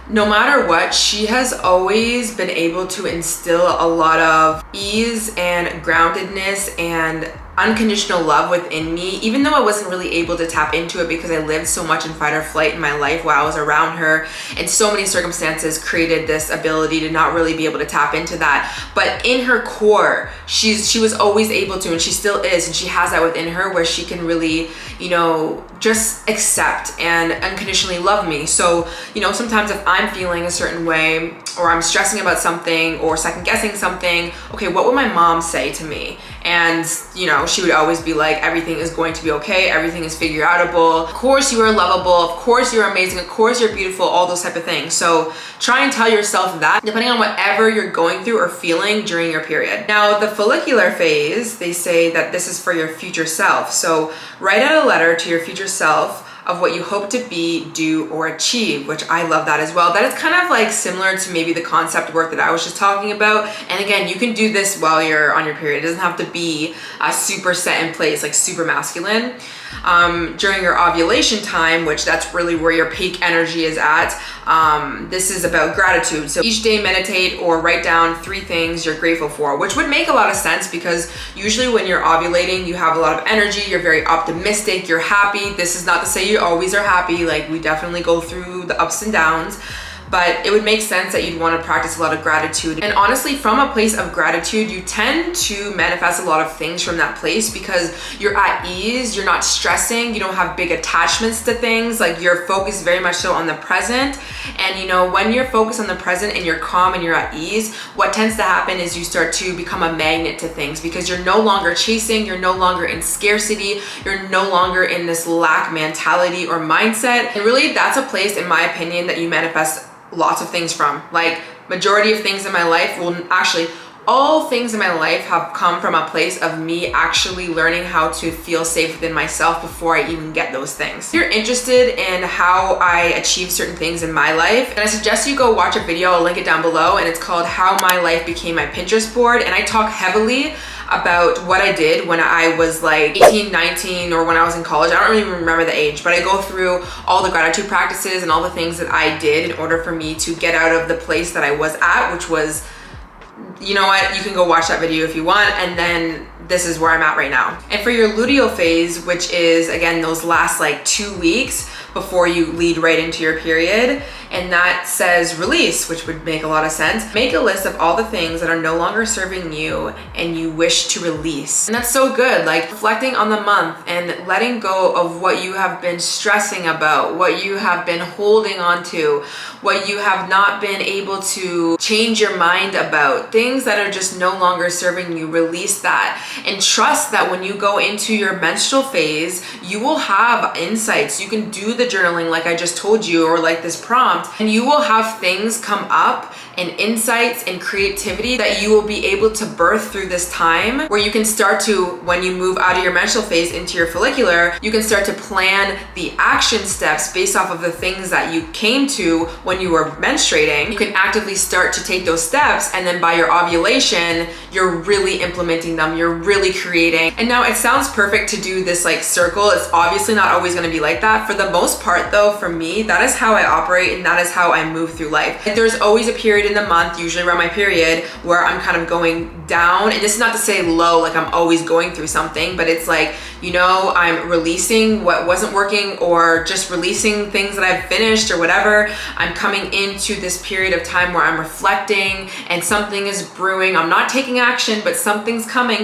No matter what, she has always been able to instill a lot of ease and groundedness and unconditional love within me, even though I wasn't really able to tap into it because I lived so much in fight or flight in my life while I was around her, and so many circumstances created this ability to not really be able to tap into that. But in her core, she was always able to, and she still is, and she has that within her where she can really, you know, just accept and unconditionally love me. So, you know, sometimes if I'm feeling a certain way, or I'm stressing about something or second guessing something, okay, what would my mom say to me? And you know, she would always be like, everything is going to be okay, everything is figure outable, of course you are lovable, of course you're amazing, of course you're beautiful, all those type of things. So try and tell yourself that depending on whatever you're going through or feeling during your period. Now the follicular phase, they say that this is for your future self. So write out a letter to your future self of what you hope to be, do, or achieve, which I love that as well. That is kind of like similar to maybe the concept work that I was just talking about. And again, you can do this while you're on your period. It doesn't have to be super set in place, like super masculine. During your ovulation time, which that's really where your peak energy is at, this is about gratitude. So each day meditate or write down 3 things you're grateful for, which would make a lot of sense because usually when you're ovulating, you have a lot of energy, you're very optimistic, you're happy. This is not to say you always are happy, like we definitely go through the ups and downs, but it would make sense that you'd want to practice a lot of gratitude. And honestly, from a place of gratitude, you tend to manifest a lot of things from that place because you're at ease, you're not stressing, you don't have big attachments to things, like you're focused very much so on the present. And you know, when you're focused on the present and you're calm and you're at ease, what tends to happen is you start to become a magnet to things because you're no longer chasing, you're no longer in scarcity, you're no longer in this lack mentality or mindset. And really that's a place, in my opinion, that you manifest lots of things from. Like majority of things in my life, well actually all things in my life have come from a place of me actually learning how to feel safe within myself before I even get those things. If you're interested in how I achieve certain things in my life, and I suggest you go watch a video, I'll link it down below, and it's called How My Life Became My Pinterest Board. And I talk heavily about what I did when I was like 18, 19, or when I was in college. I don't really remember the age, but I go through all the gratitude practices and all the things that I did in order for me to get out of the place that I was at, which was, you know what, you can go watch that video if you want, and then this is where I'm at right now. And for your luteal phase, which is again those last like 2 weeks before you lead right into your period, and that says release, which would make a lot of sense. Make a list of all the things that are no longer serving you and you wish to release. And that's so good, like reflecting on the month and letting go of what you have been stressing about, what you have been holding on to, what you have not been able to change your mind about, things that are just no longer serving you. Release that and trust that when you go into your menstrual phase, you will have insights. You can do the journaling like I just told you, or like this prompt, and you will have things come up and insights and creativity that you will be able to birth through this time, where you can start to, when you move out of your menstrual phase into your follicular, you can start to plan the action steps based off of the things that you came to when you were menstruating. You can actively start to take those steps, and then by your ovulation, you're really implementing them, you're really creating. And now it sounds perfect to do this like circle. It's obviously not always gonna be like that. For the most part though, for me, that is how I operate and that is how I move through life. And there's always a period in the month, usually around my period, where I'm kind of going down. And this is not to say low, like I'm always going through something, but it's like, you know, I'm releasing what wasn't working, or just releasing things that I've finished or whatever. I'm coming into this period of time where I'm reflecting and something is brewing. I'm not taking action, but something's coming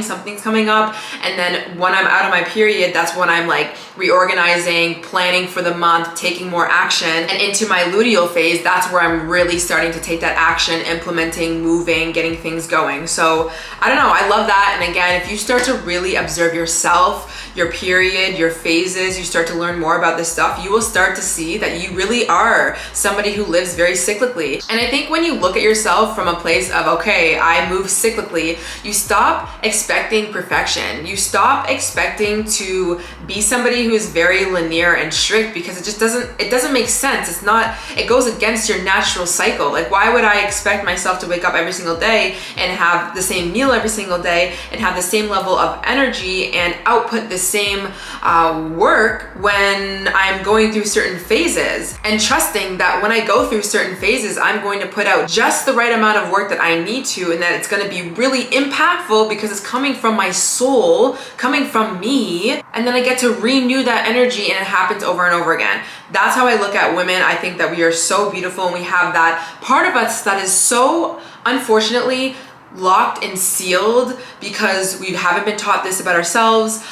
up. And then when I'm out of my period, that's when I'm like reorganizing, planning for the month, taking more action. And into my luteal phase, that's where I'm really starting to take that action, implementing, moving, getting things going. So I don't know, I love that. And again, if you start to really observe yourself, your period, your phases, you start to learn more about this stuff, you will start to see that you really are somebody who lives very cyclically. And I think when you look at yourself from a place of, okay, I move cyclically, you stop expecting perfection. You stop expecting to be somebody who is very linear and strict, because it just doesn't make sense. It's not, it goes against your natural cycle. Like, why would I expect myself to wake up every single day and have the same meal every single day and have the same level of energy and output the same work when I'm going through certain phases, and trusting that when I go through certain phases, I'm going to put out just the right amount of work that I need to, and that it's going to be really impactful because it's coming from my soul, coming from me, and then I get to renew that energy, and it happens over and over again. That's how I look at women. I think that we are so beautiful, and we have that part of us that is so, unfortunately, locked and sealed because we haven't been taught this about ourselves.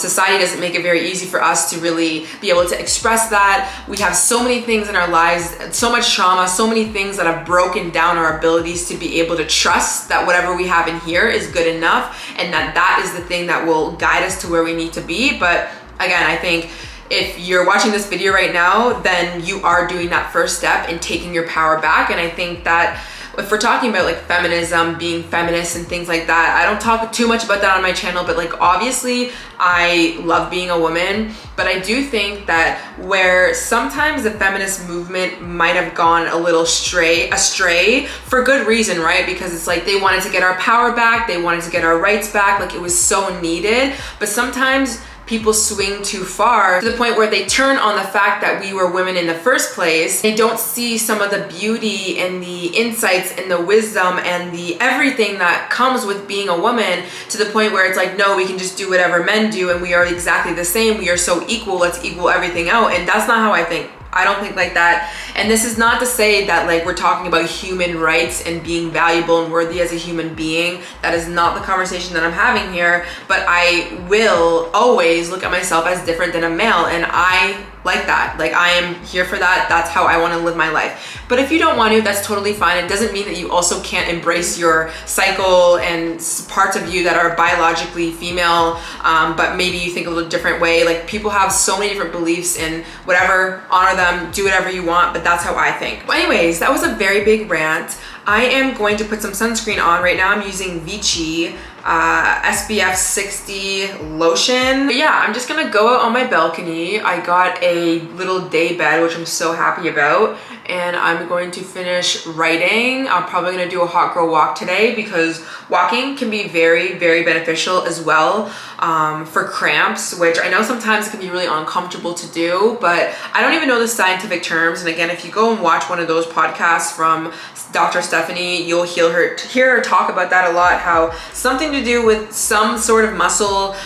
Society doesn't make it very easy for us to really be able to express that. We have so many things in our lives, so much trauma, so many things that have broken down our abilities to be able to trust that whatever we have in here is good enough, and that is the thing that will guide us to where we need to be. But again, I think if you're watching this video right now, then you are doing that first step in taking your power back. And I think that if we're talking about like feminism, being feminist and things like that, I don't talk too much about that on my channel, but like obviously I love being a woman, but I do think that where sometimes the feminist movement might have gone a little astray for good reason, right? Because it's like they wanted to get our power back, they wanted to get our rights back, like it was so needed, but sometimes people swing too far to the point where they turn on the fact that we were women in the first place. They don't see some of the beauty and the insights and the wisdom and the everything that comes with being a woman, to the point where it's like, no, we can just do whatever men do and we are exactly the same. We are so equal, let's equal everything out. And that's not how I think. I don't think like that. And this is not to say that like we're talking about human rights and being valuable and worthy as a human being. That is not the conversation that I'm having here. But I will always look at myself as different than a male, and I like that. Like I am here for that. That's how I want to live my life. But if you don't want to, that's totally fine. It doesn't mean that you also can't embrace your cycle and parts of you that are biologically female, but maybe you think a little different way. Like people have so many different beliefs, and whatever, honor them, do whatever you want, but that's how I think. But anyways, that was a very big rant. I am going to put some sunscreen on. Right now I'm using Vichy SPF 60 lotion. But yeah, I'm just gonna go out on my balcony. I got a little day bed, which I'm so happy about, and I'm going to finish writing. I'm probably gonna do a hot girl walk today because walking can be very, very beneficial as well for cramps, which I know sometimes it can be really uncomfortable to do, but I don't even know the scientific terms. And again, if you go and watch one of those podcasts from Dr. Stephanie, you'll hear her talk about that a lot, how something to do with some sort of muscle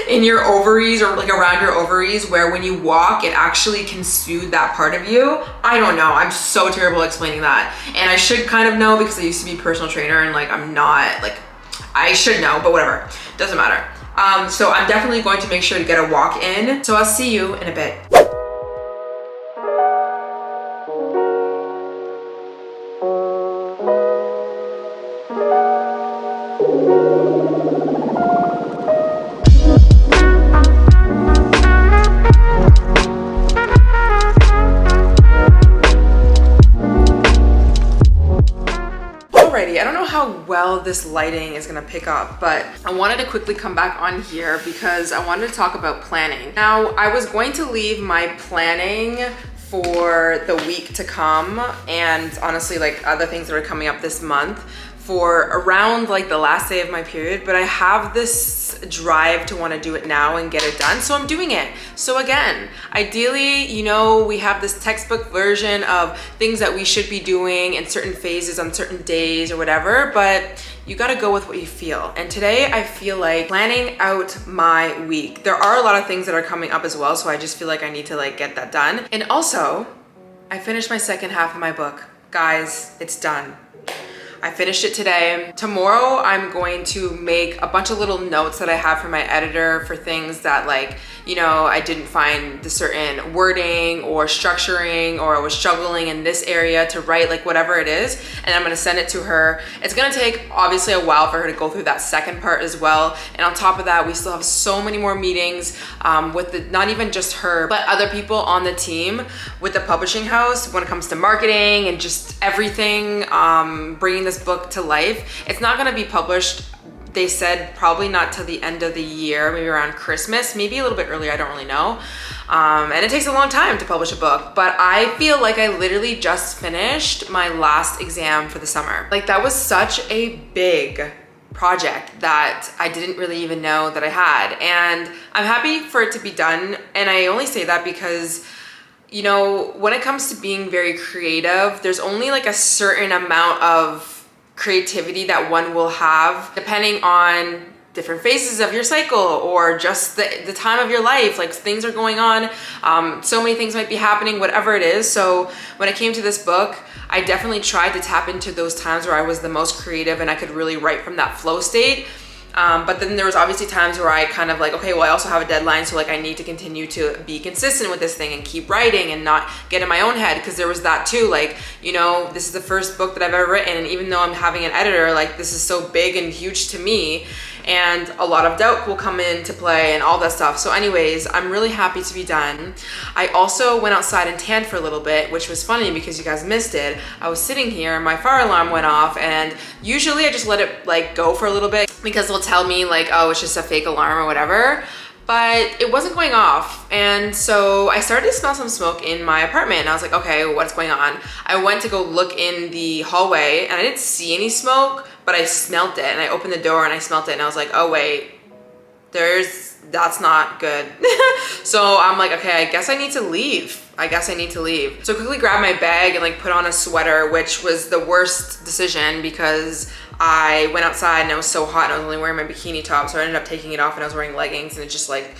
in your ovaries or like around your ovaries, where when you walk, it actually can soothe that part of you. I don't know. I'm so terrible at explaining that. And I should kind of know because I used to be a personal trainer, and like I'm not, like I should know, but whatever. Doesn't matter. So I'm definitely going to make sure to get a walk in. So I'll see you in a bit. I don't know how well this lighting is gonna pick up, but I wanted to quickly come back on here because I wanted to talk about planning. Now, I was going to leave my planning for the week to come, and honestly like other things that are coming up this month, for around like the last day of my period, but I have this drive to want to do it now and get it done, so I'm doing it. So again, ideally, you know, we have this textbook version of things that we should be doing in certain phases on certain days or whatever, but you got to go with what you feel. And today I feel like planning out my week. There are a lot of things that are coming up as well, so I just feel like I need to like get that done. And also, I finished my second half of my book. Guys, it's done. I finished it today. Tomorrow, I'm going to make a bunch of little notes that I have for my editor for things that like, you know, I didn't find the certain wording or structuring, or I was struggling in this area to write, like whatever it is, and I'm gonna send it to her. It's gonna take obviously a while for her to go through that second part as well. And on top of that, we still have so many more meetings with not even just her, but other people on the team with the publishing house when it comes to marketing and just everything, bringing this book to life. It's not gonna be published, they said, probably not till the end of the year, maybe around Christmas, maybe a little bit earlier, I don't really know. And it takes a long time to publish a book, but I feel like I literally just finished my last exam for the summer. Like that was such a big project that I didn't really even know that I had. And I'm happy for it to be done. And I only say that because, you know, when it comes to being very creative, there's only like a certain amount of creativity that one will have depending on different phases of your cycle or just the time of your life, like things are going on, so many things might be happening, whatever it is. So when it came to this book, I definitely tried to tap into those times where I was the most creative and I could really write from that flow state. But then there was obviously times where I kind of like, okay, well, I also have a deadline, so like I need to continue to be consistent with this thing and keep writing and not get in my own head, because there was that too. Like, you know, this is the first book that I've ever written, and even though I'm having an editor, like this is so big and huge to me, and a lot of doubt will come into play and all that stuff. So anyways, I'm really happy to be done. I also went outside and tanned for a little bit, which was funny because you guys missed it. I was sitting here and my fire alarm went off, and usually I just let it like go for a little bit because they'll tell me like, oh, it's just a fake alarm or whatever. But it wasn't going off, and so I started to smell some smoke in my apartment, and I was like, okay, what's going on? I went to go look in the hallway and I didn't see any smoke, but I smelled it, and I opened the door and I smelled it, and I was like, oh wait, that's not good. So I'm like, okay, I guess I need to leave. So I quickly grabbed my bag and like put on a sweater, which was the worst decision because I went outside and it was so hot and I was only wearing my bikini top, so I ended up taking it off and I was wearing leggings, and it's just like,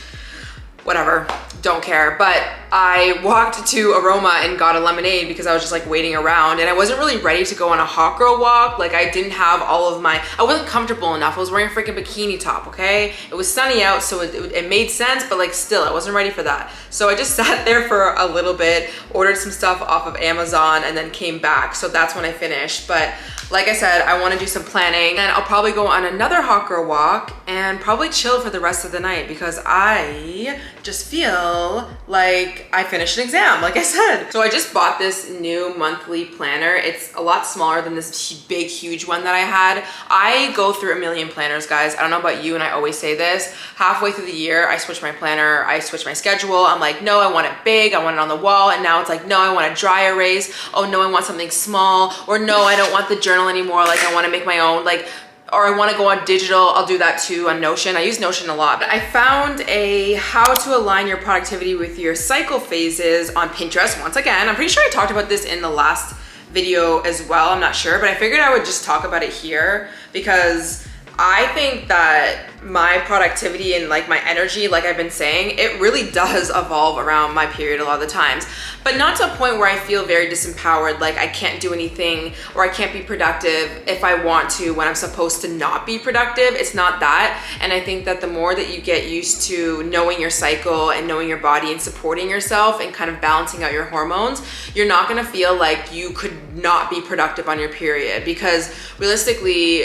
whatever, don't care. But I walked to Aroma and got a lemonade because I was just like waiting around, and I wasn't really ready to go on a hot girl walk. Like I didn't have all of my, I wasn't comfortable enough. I was wearing a freaking bikini top, okay? It was sunny out, so it made sense, but like still, I wasn't ready for that. So I just sat there for a little bit, ordered some stuff off of Amazon, and then came back. So that's when I finished. But like I said, I want to do some planning, and I'll probably go on another hot girl walk and probably chill for the rest of the night because I just feel like I finished an exam, like I said. So I just bought this new monthly planner. It's a lot smaller than this big, huge one that I had. I go through a million planners, guys. I don't know about you, and I always say this. Halfway through the year, I switch my planner, I switch my schedule. I'm like, no, I want it big, I want it on the wall. And now it's like, no, I want a dry erase. Oh no, I want something small. Or no, I don't want the journal anymore. Like I want to make my own, like, or I want to go on digital. I'll do that too on Notion. I use Notion a lot. But I found a how to align your productivity with your cycle phases on Pinterest. Once again, I'm pretty sure I talked about this in the last video as well. I'm not sure, but I figured I would just talk about it here because I think that my productivity and like my energy, like I've been saying, it really does evolve around my period a lot of the times, but not to a point where I feel very disempowered, like I can't do anything or I can't be productive if I want to when I'm supposed to not be productive. It's not that. And I think that the more that you get used to knowing your cycle and knowing your body and supporting yourself and kind of balancing out your hormones, you're not gonna feel like you could not be productive on your period, because realistically,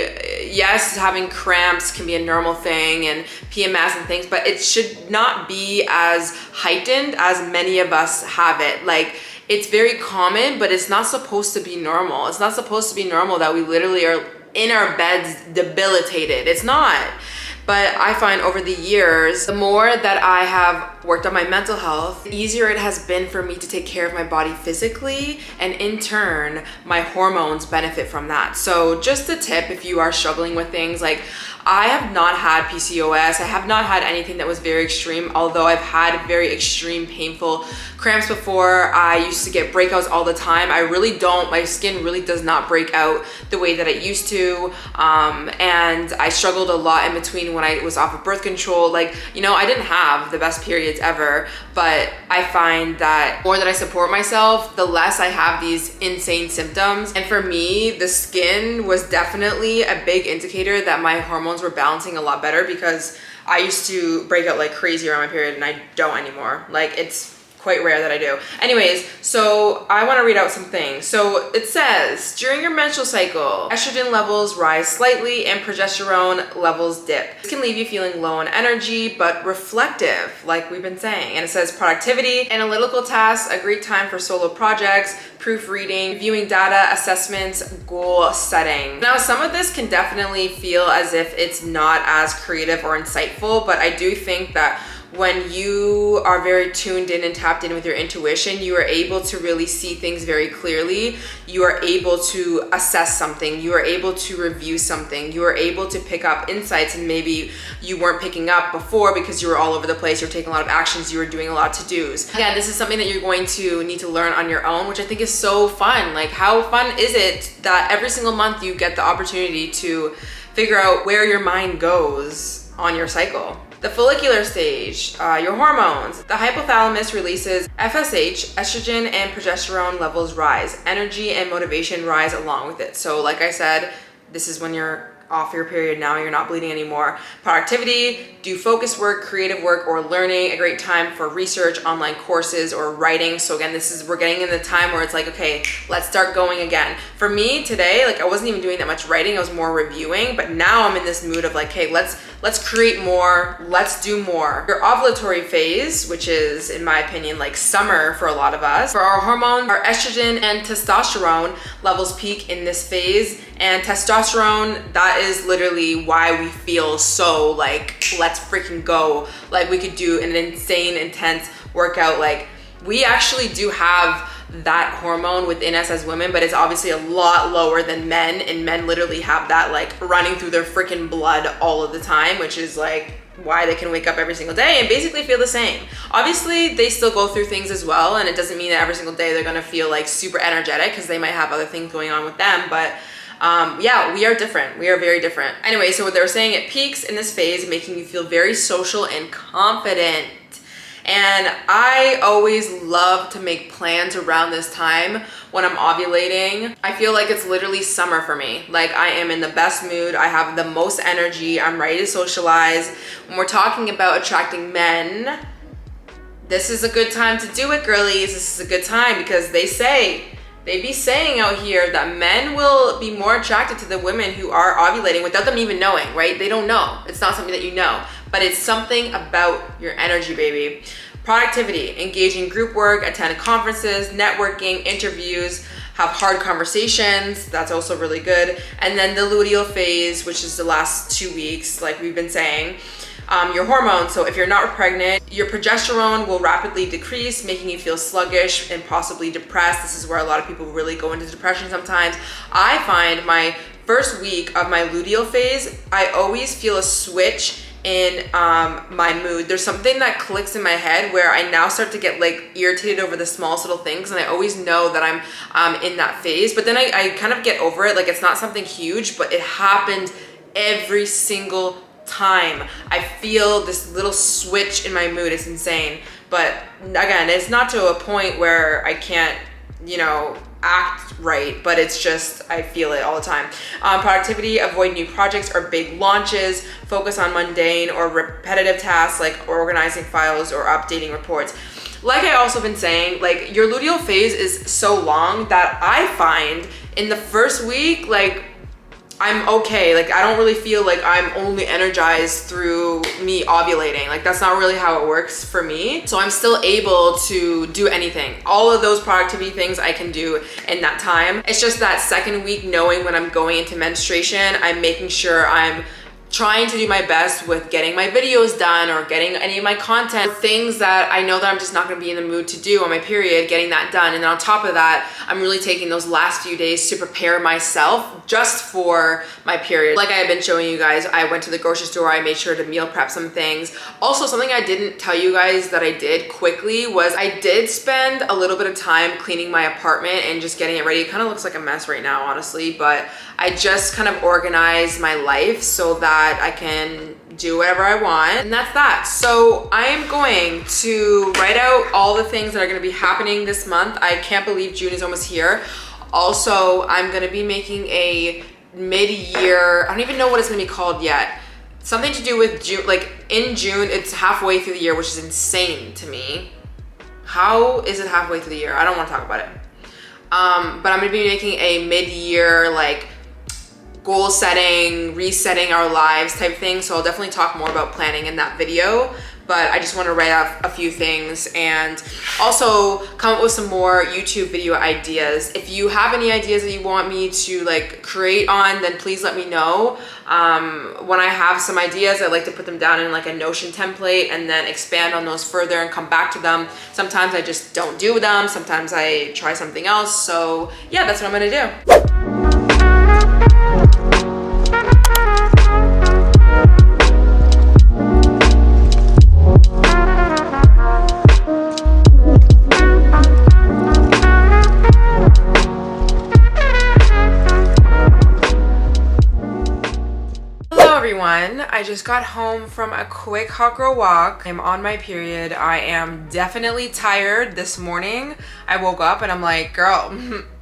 yes, having cramps can be a normal thing and PMS and things, but it should not be as heightened as many of us have it. Like, it's very common, but it's not supposed to be normal. It's not supposed to be normal that we literally are in our beds debilitated. It's not. But I find over the years, the more that I have worked on my mental health, the easier it has been for me to take care of my body physically, and in turn, my hormones benefit from that. So just a tip, if you are struggling with things, like I have not had PCOS, I have not had anything that was very extreme, although I've had very extreme painful cramps before. I used to get breakouts all the time. I really don't, my skin really does not break out the way that it used to. And I struggled a lot in between when I was off of birth control. Like, you know, I didn't have the best periods ever, but I find that the more that I support myself, the less I have these insane symptoms. And for me, the skin was definitely a big indicator that my hormones were balancing a lot better, because I used to break out like crazy around my period and I don't anymore. Like, it's quite rare that I do. Anyways, so I want to read out some things. So it says, during your menstrual cycle, estrogen levels rise slightly and progesterone levels dip. This can leave you feeling low on energy, but reflective, like we've been saying. And it says productivity, analytical tasks, a great time for solo projects, proofreading, reviewing data, assessments, goal setting. Now, some of this can definitely feel as if it's not as creative or insightful, but I do think that when you are very tuned in and tapped in with your intuition, you are able to really see things very clearly. You are able to assess something. You are able to review something. You are able to pick up insights and maybe you weren't picking up before because you were all over the place. You're taking a lot of actions. You were doing a lot of to-dos. Again, this is something that you're going to need to learn on your own, which I think is so fun. Like, how fun is it that every single month you get the opportunity to figure out where your mind goes on your cycle. The follicular stage, your hormones. The hypothalamus releases FSH, estrogen and progesterone levels rise. Energy and motivation rise along with it. So like I said, this is when you're off your period now, you're not bleeding anymore. Productivity, do focus work, creative work, or learning. A great time for research, online courses, or writing. So again, we're getting in the time where it's like, okay, let's start going again. For me today, like I wasn't even doing that much writing, I was more reviewing, but now I'm in this mood of like, hey, let's create more, let's do more. Your ovulatory phase, which is in my opinion like summer for a lot of us. For our hormones, our estrogen and testosterone levels peak in this phase, and testosterone, that is literally why we feel so like, let's freaking go. Like we could do an insane, intense workout. Like we actually do have that hormone within us as women, but it's obviously a lot lower than men, and men literally have that like running through their freaking blood all of the time, which is like why they can wake up every single day and basically feel the same. Obviously they still go through things as well, and it doesn't mean that every single day they're gonna feel like super energetic, because they might have other things going on with them, but yeah, we are different. We are very different. Anyway, so what they were saying, it peaks in this phase, making you feel very social and confident. And I always love to make plans around this time when I'm ovulating. I feel like it's literally summer for me. Like I am in the best mood. I have the most energy. I'm ready to socialize. When we're talking about attracting men, this is a good time to do it, girlies. This is a good time, because they be saying out here that men will be more attracted to the women who are ovulating without them even knowing, right? They don't know. It's not something that you know, but it's something about your energy, baby. Productivity, engage in group work, attend conferences, networking, interviews, have hard conversations. That's also really good. And then the luteal phase, which is the last 2 weeks, like we've been saying. Your hormones, so if you're not pregnant, your progesterone will rapidly decrease, making you feel sluggish and possibly depressed. This is where a lot of people really go into depression sometimes. I find my first week of my luteal phase, I always feel a switch in my mood. There's something that clicks in my head where I now start to get like irritated over the smallest little things, and I always know that I'm in that phase, but then I kind of get over it. Like it's not something huge, but it happens every single time. I feel this little switch in my mood. It's insane. But again, it's not to a point where I can't, act right, but it's just, I feel it all the time. Productivity, avoid new projects or big launches, focus on mundane or repetitive tasks like organizing files or updating reports. Like I also been saying, like your luteal phase is so long that I find in the first week, like I'm okay. Like I don't really feel like I'm only energized through me ovulating. Like that's not really how it works for me. So I'm still able to do anything. All of those productivity things I can do in that time. It's just that second week, knowing when I'm going into menstruation, I'm making sure I'm trying to do my best with getting my videos done or getting any of my content, things that I know that I'm just not gonna be in the mood to do on my period, getting that done. And then on top of that, I'm really taking those last few days to prepare myself just for my period. Like I have been showing you guys, I went to the grocery store, I made sure to meal prep some things. Also, something I didn't tell you guys that I did quickly was I did spend a little bit of time cleaning my apartment and just getting it ready. It kind of looks like a mess right now, honestly, but I just kind of organized my life so that I can do whatever I want, and that's that. So I am going to write out all the things that are going to be happening this month. I can't believe June is almost here. Also, I'm going to be making a mid-year, I don't even know what it's going to be called yet. Something to do with June, like in June, it's halfway through the year, which is insane to me. How is it halfway through the year? I don't want to talk about it. But I'm going to be making a mid-year, like, goal setting, resetting our lives type thing. So I'll definitely talk more about planning in that video, but I just want to write off a few things and also come up with some more YouTube video ideas. If you have any ideas that you want me to like create on, then please let me know. When I have some ideas, I like to put them down in like a Notion template and then expand on those further and come back to them. Sometimes I just don't do them. Sometimes I try something else. So yeah, that's what I'm gonna do. I just got home from a quick hot girl walk. I'm on my period. I am definitely tired this morning. I woke up and I'm like, girl,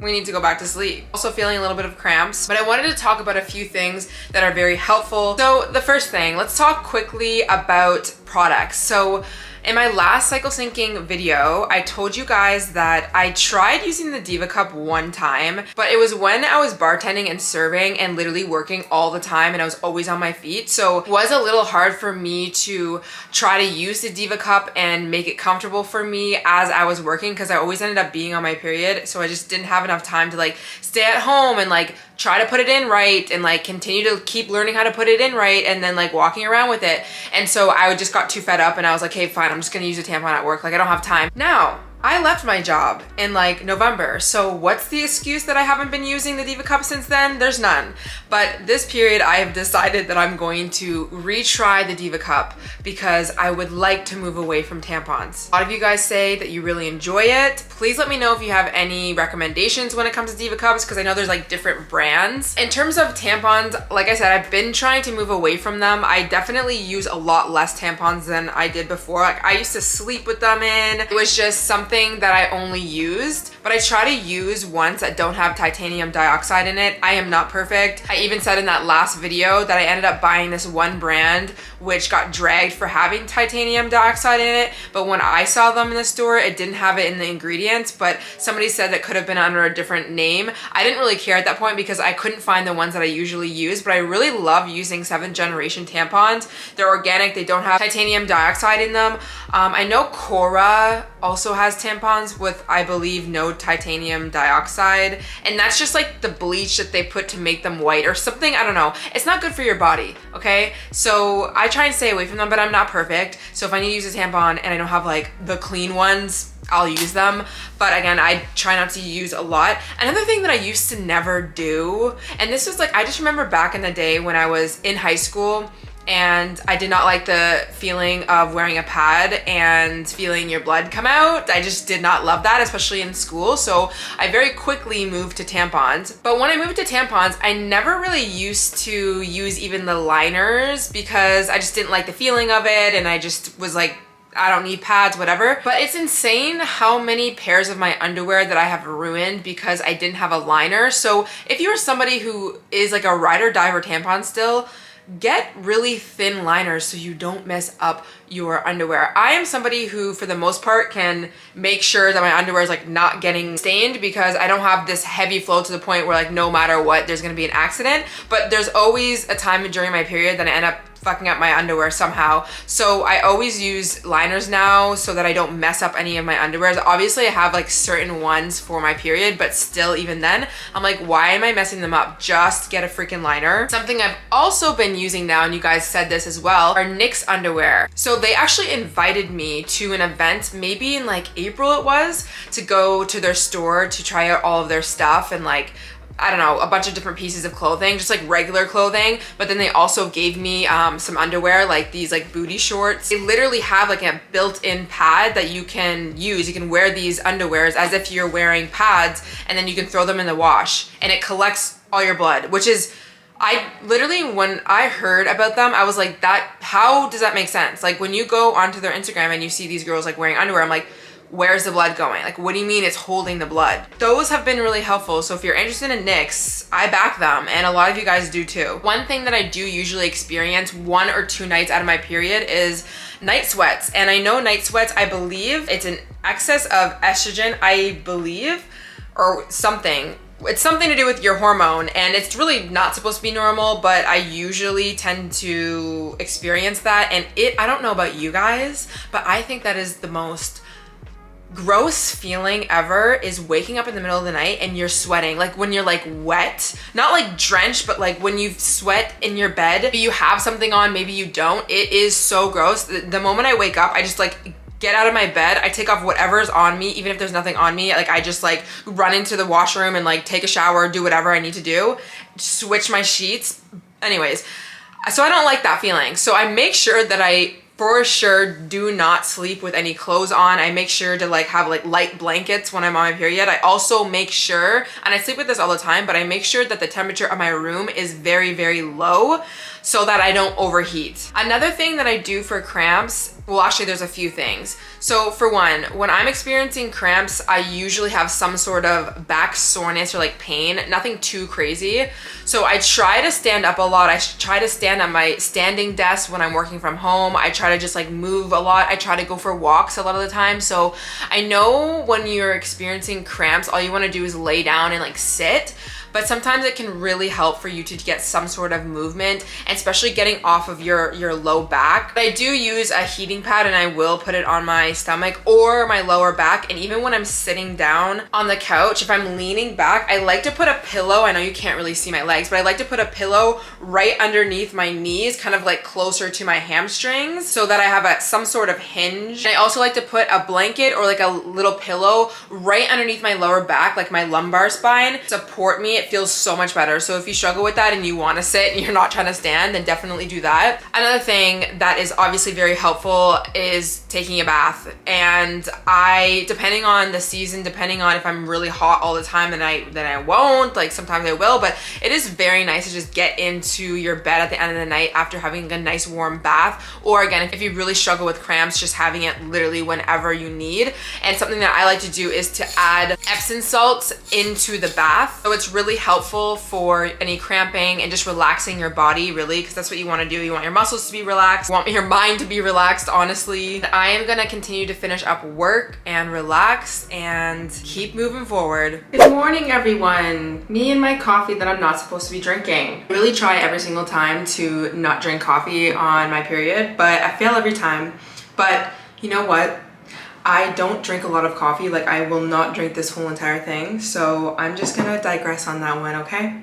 we need to go back to sleep. Also feeling a little bit of cramps, but I wanted to talk about a few things that are very helpful. So the first thing, let's talk quickly about products. So in my last cycle syncing video, I told you guys that I tried using the Diva Cup one time, but it was when I was bartending and serving and literally working all the time and I was always on my feet. So it was a little hard for me to try to use the Diva Cup and make it comfortable for me as I was working because I always ended up being on my period. So I just didn't have enough time to like stay at home and like try to put it in right and like continue to keep learning how to put it in right and then like walking around with it. And so I just got too fed up and I was like, hey, fine, I'm just gonna use a tampon at work. Like I don't have time. Now, I left my job in like November. So what's the excuse that I haven't been using the Diva Cup since then? There's none. But this period, I have decided that I'm going to retry the Diva Cup because I would like to move away from tampons. A lot of you guys say that you really enjoy it. Please let me know if you have any recommendations when it comes to Diva Cups because I know there's like different brands. In terms of tampons, like I said, I've been trying to move away from them. I definitely use a lot less tampons than I did before. Like I used to sleep with them in. It was just something that I only used, but I try to use ones that don't have titanium dioxide in it. I am not perfect. I even said in that last video that I ended up buying this one brand which got dragged for having titanium dioxide in it, but when I saw them in the store, it didn't have it in the ingredients, but somebody said that could have been under a different name. I didn't really care at that point because I couldn't find the ones that I usually use, but I really love using 7th generation tampons. They're organic, they don't have titanium dioxide in them. I know Cora also has tampons with, I believe, no titanium dioxide, and that's just like the bleach that they put to make them white or something. I don't know. It's not good for your body, okay? So I try and stay away from them, but I'm not perfect. So if I need to use a tampon and I don't have like the clean ones, I'll use them. But again, I try not to use a lot. Another thing that I used to never do, and this was like, I just remember back in the day when I was in high school and I did not like the feeling of wearing a pad and feeling your blood come out. I just did not love that, especially in school. So I very quickly moved to tampons. But when I moved to tampons, I never really used to use even the liners because I just didn't like the feeling of it. And I just was like, I don't need pads, whatever. But it's insane how many pairs of my underwear that I have ruined because I didn't have a liner. So if you're somebody who is like a ride or die for tampons still, get really thin liners so you don't mess up your underwear. I am somebody who, for the most part, can make sure that my underwear is like not getting stained because I don't have this heavy flow to the point where like no matter what, there's gonna be an accident. But there's always a time during my period that I end up fucking up my underwear somehow. So I always use liners now so that I don't mess up any of my underwears. Obviously I have like certain ones for my period, but still even then, I'm like, why am I messing them up? Just get a freaking liner. Something I've also been using now, and you guys said this as well, are NYX underwear. So they actually invited me to an event, maybe in like April it was, to go to their store to try out all of their stuff and like, I don't know, a bunch of different pieces of clothing, just like regular clothing. But then they also gave me some underwear, like these like booty shorts. They literally have like a built-in pad that you can use. You can wear these underwears as if you're wearing pads, and then you can throw them in the wash and it collects all your blood, which is, I literally, when I heard about them, I was like, how does that make sense? Like when you go onto their Instagram and you see these girls like wearing underwear, I'm like, where's the blood going? Like, what do you mean it's holding the blood? Those have been really helpful. So if you're interested in NYX, I back them, and a lot of you guys do too. One thing that I do usually experience 1 or 2 nights out of my period is night sweats. And I know night sweats, I believe it's an excess of estrogen, I believe, or something. It's something to do with your hormone, and it's really not supposed to be normal, but I usually tend to experience that. And I don't know about you guys, but I think that is the most gross feeling ever, is waking up in the middle of the night and you're sweating. Like when you're like wet, not like drenched, but like when you sweat in your bed. Maybe you have something on, maybe you don't. It is so gross. The moment I wake up, I just like get out of my bed, I take off whatever's on me, even if there's nothing on me. Like I just like run into the washroom and like take a shower, do whatever I need to do, switch my sheets. Anyways, so I don't like that feeling. So I make sure that I For sure, do not sleep with any clothes on. I make sure to like have like light blankets when I'm on my period. I also make sure, and I sleep with this all the time, but I make sure that the temperature of my room is very, very low so that I don't overheat. Another thing that I do for cramps, well, actually there's a few things. So for one, when I'm experiencing cramps, I usually have some sort of back soreness or like pain, nothing too crazy. So I try to stand up a lot. I try to stand at my standing desk when I'm working from home. I try to just like move a lot. I try to go for walks a lot of the time. So I know when you're experiencing cramps, all you want to do is lay down and like sit. But sometimes it can really help for you to get some sort of movement, and especially getting off of your low back. But I do use a heating pad, and I will put it on my stomach or my lower back. And even when I'm sitting down on the couch, if I'm leaning back, I like to put a pillow. I know you can't really see my legs, but I like to put a pillow right underneath my knees, kind of like closer to my hamstrings, so that I have some sort of hinge. And I also like to put a blanket or like a little pillow right underneath my lower back, like my lumbar spine, support me. It feels so much better. So if you struggle with that and you want to sit and you're not trying to stand, then definitely do that. Another thing that is obviously very helpful is taking a bath. And depending on the season, depending on if I'm really hot all the time, then I won't. Like sometimes I will, but it is very nice to just get into your bed at the end of the night after having a nice warm bath. Or again, if you really struggle with cramps, just having it literally whenever you need. And something that I like to do is to add Epsom salts into the bath. So it's really helpful for any cramping and just relaxing your body, really, because that's what you want to do. You want your muscles to be relaxed, you want your mind to be relaxed, honestly. I am gonna continue to finish up work and relax and keep moving forward. Good morning, everyone. Me and my coffee that I'm not supposed to be drinking. I really try every single time to not drink coffee on my period, but I fail every time. But you know what? I don't drink a lot of coffee. Like, I will not drink this whole entire thing. So I'm just gonna digress on that one, okay?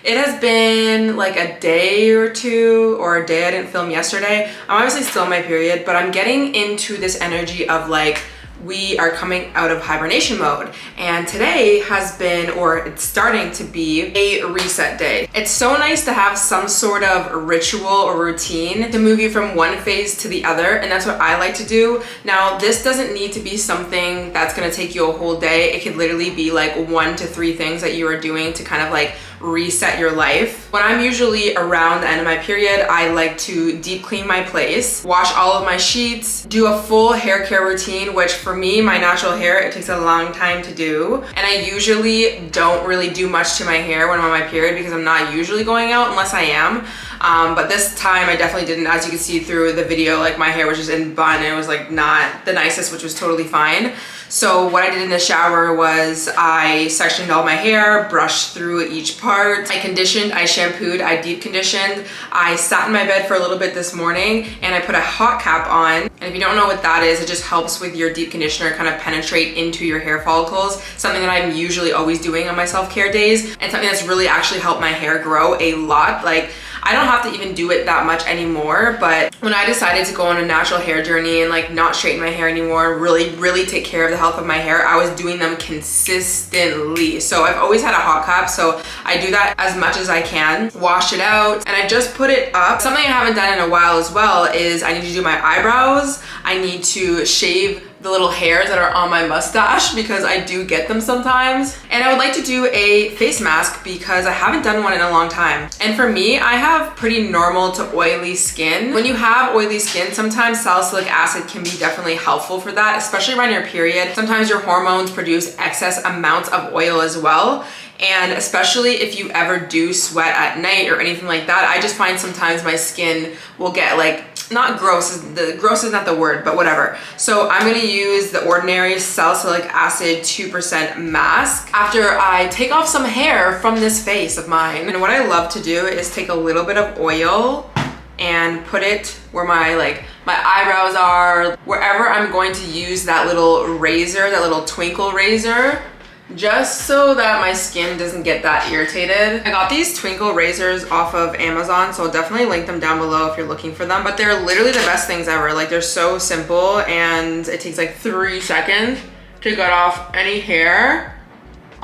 It has been like a day or two, or a day I didn't film yesterday. I'm obviously still on my period, but I'm getting into this energy of like, we are coming out of hibernation mode, and today has been, or it's starting to be, a reset day. It's so nice to have some sort of ritual or routine to move you from one phase to the other, and that's what I like to do. Now, this doesn't need to be something that's gonna take you a whole day. It could literally be like 1 to 3 things that you are doing to kind of like reset your life. When I'm usually around the end of my period, I like to deep clean my place, wash all of my sheets, do a full hair care routine, which for me, my natural hair, it takes a long time to do. And I usually don't really do much to my hair when I'm on my period because I'm not usually going out unless I am. But this time I definitely didn't. As you can see through the video, like my hair was just in bun and it was like not the nicest, which was totally fine. So what I did in the shower was I sectioned all my hair, brushed through each part. I conditioned, I shampooed, I deep conditioned. I sat in my bed for a little bit this morning and I put a hot cap on. And if you don't know what that is, it just helps with your deep conditioner kind of penetrate into your hair follicles. Something that I'm usually always doing on my self-care days, and something that's really actually helped my hair grow a lot. Like, I don't have to even do it that much anymore, but when I decided to go on a natural hair journey and like not straighten my hair anymore, really take care of the health of my hair, I was doing them consistently. So I've always had a hot cap, so I do that as much as I can. Wash it out, and I just put it up. Something I haven't done in a while as well is I need to do my eyebrows. I need to shave the little hairs that are on my mustache because I do get them sometimes. And I would like to do a face mask because I haven't done one in a long time. And for me, I have pretty normal to oily skin. When you have oily skin, sometimes salicylic acid can be definitely helpful for that, especially around your period. Sometimes your hormones produce excess amounts of oil as well. And especially if you ever do sweat at night or anything like that, I just find sometimes my skin will get like, not gross, gross is not the word, but whatever. So I'm gonna use the ordinary salicylic acid 2% mask after I take off some hair from this face of mine. And what I love to do is take a little bit of oil and put it where my eyebrows are, wherever I'm going to use that little razor, that little twinkle razor, just so that my skin doesn't get that irritated. I got these twinkle razors off of Amazon, so I'll definitely link them down below if you're looking for them. But they're literally the best things ever. Like, they're so simple and it takes like 3 seconds to get off any hair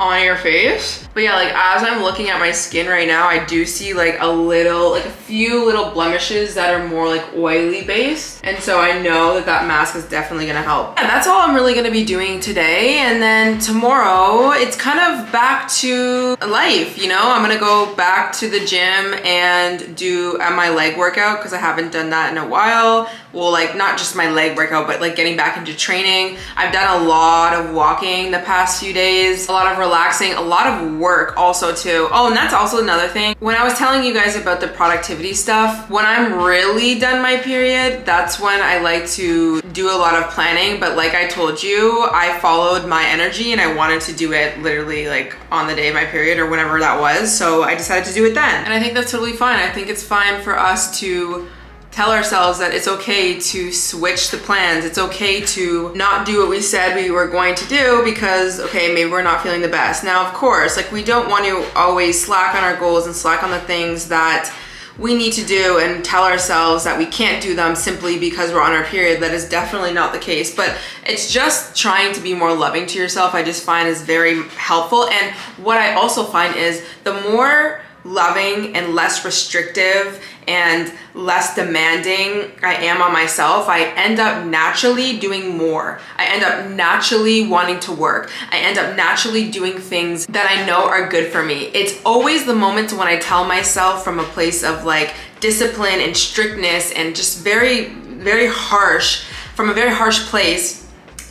on your face. But yeah, like as I'm looking at my skin right now, I do see like a few little blemishes that are more like oily based. And so I know that that mask is definitely gonna help. And that's all I'm really gonna be doing today. And then tomorrow, it's kind of back to life, you know? I'm gonna go back to the gym and do my leg workout because I haven't done that in a while. Well, like not just my leg workout, but like getting back into training. I've done a lot of walking the past few days, a lot of relaxing, a lot of work also too. Oh, and that's also another thing. When I was telling you guys about the productivity stuff, when I'm really done my period, that's when I like to do a lot of planning. But like I told you, I followed my energy and I wanted to do it literally like on the day of my period or whenever that was. So I decided to do it then. And I think that's totally fine. I think it's fine for us to tell ourselves that it's okay to switch the plans. It's okay to not do what we said we were going to do because, okay, maybe we're not feeling the best. Now, of course, like we don't want to always slack on our goals and slack on the things that we need to do and tell ourselves that we can't do them simply because we're on our period. That is definitely not the case, but it's just trying to be more loving to yourself. I just find is very helpful. And what I also find is the more loving and less restrictive and less demanding I am on myself, I end up naturally doing more. I end up naturally wanting to work. I end up naturally doing things that I know are good for me. It's always the moments when I tell myself from a place of like discipline and strictness and just very, very harsh, from a very harsh place,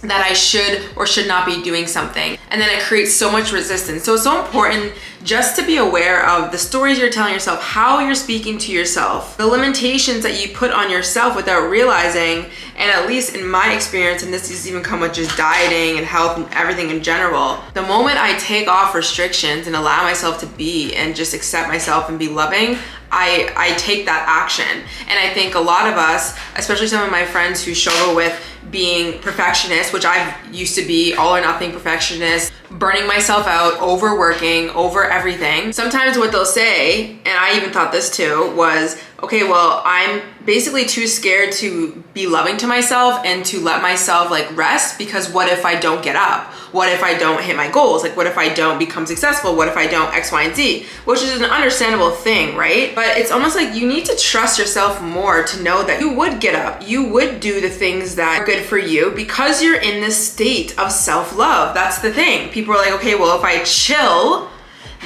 that I should or should not be doing something. And then it creates so much resistance. So it's so important just to be aware of the stories you're telling yourself, how you're speaking to yourself, the limitations that you put on yourself without realizing. And at least in my experience, and this has even come with just dieting and health and everything in general, the moment I take off restrictions and allow myself to be and just accept myself and be loving, I take that action. And I think a lot of us, especially some of my friends who struggle with being perfectionist, which I used to be, all or nothing perfectionist, burning myself out, overworking, over everything. Sometimes what they'll say, and I even thought this too, was, okay, well, I'm basically too scared to be loving to myself and to let myself like rest because what if I don't get up? What if I don't hit my goals? Like what if I don't become successful? What if I don't X, Y, and Z? Which is an understandable thing, right? But it's almost like you need to trust yourself more to know that you would get up. You would do the things that are good for you because you're in this state of self-love. That's the thing. People are like, okay, well, if I chill,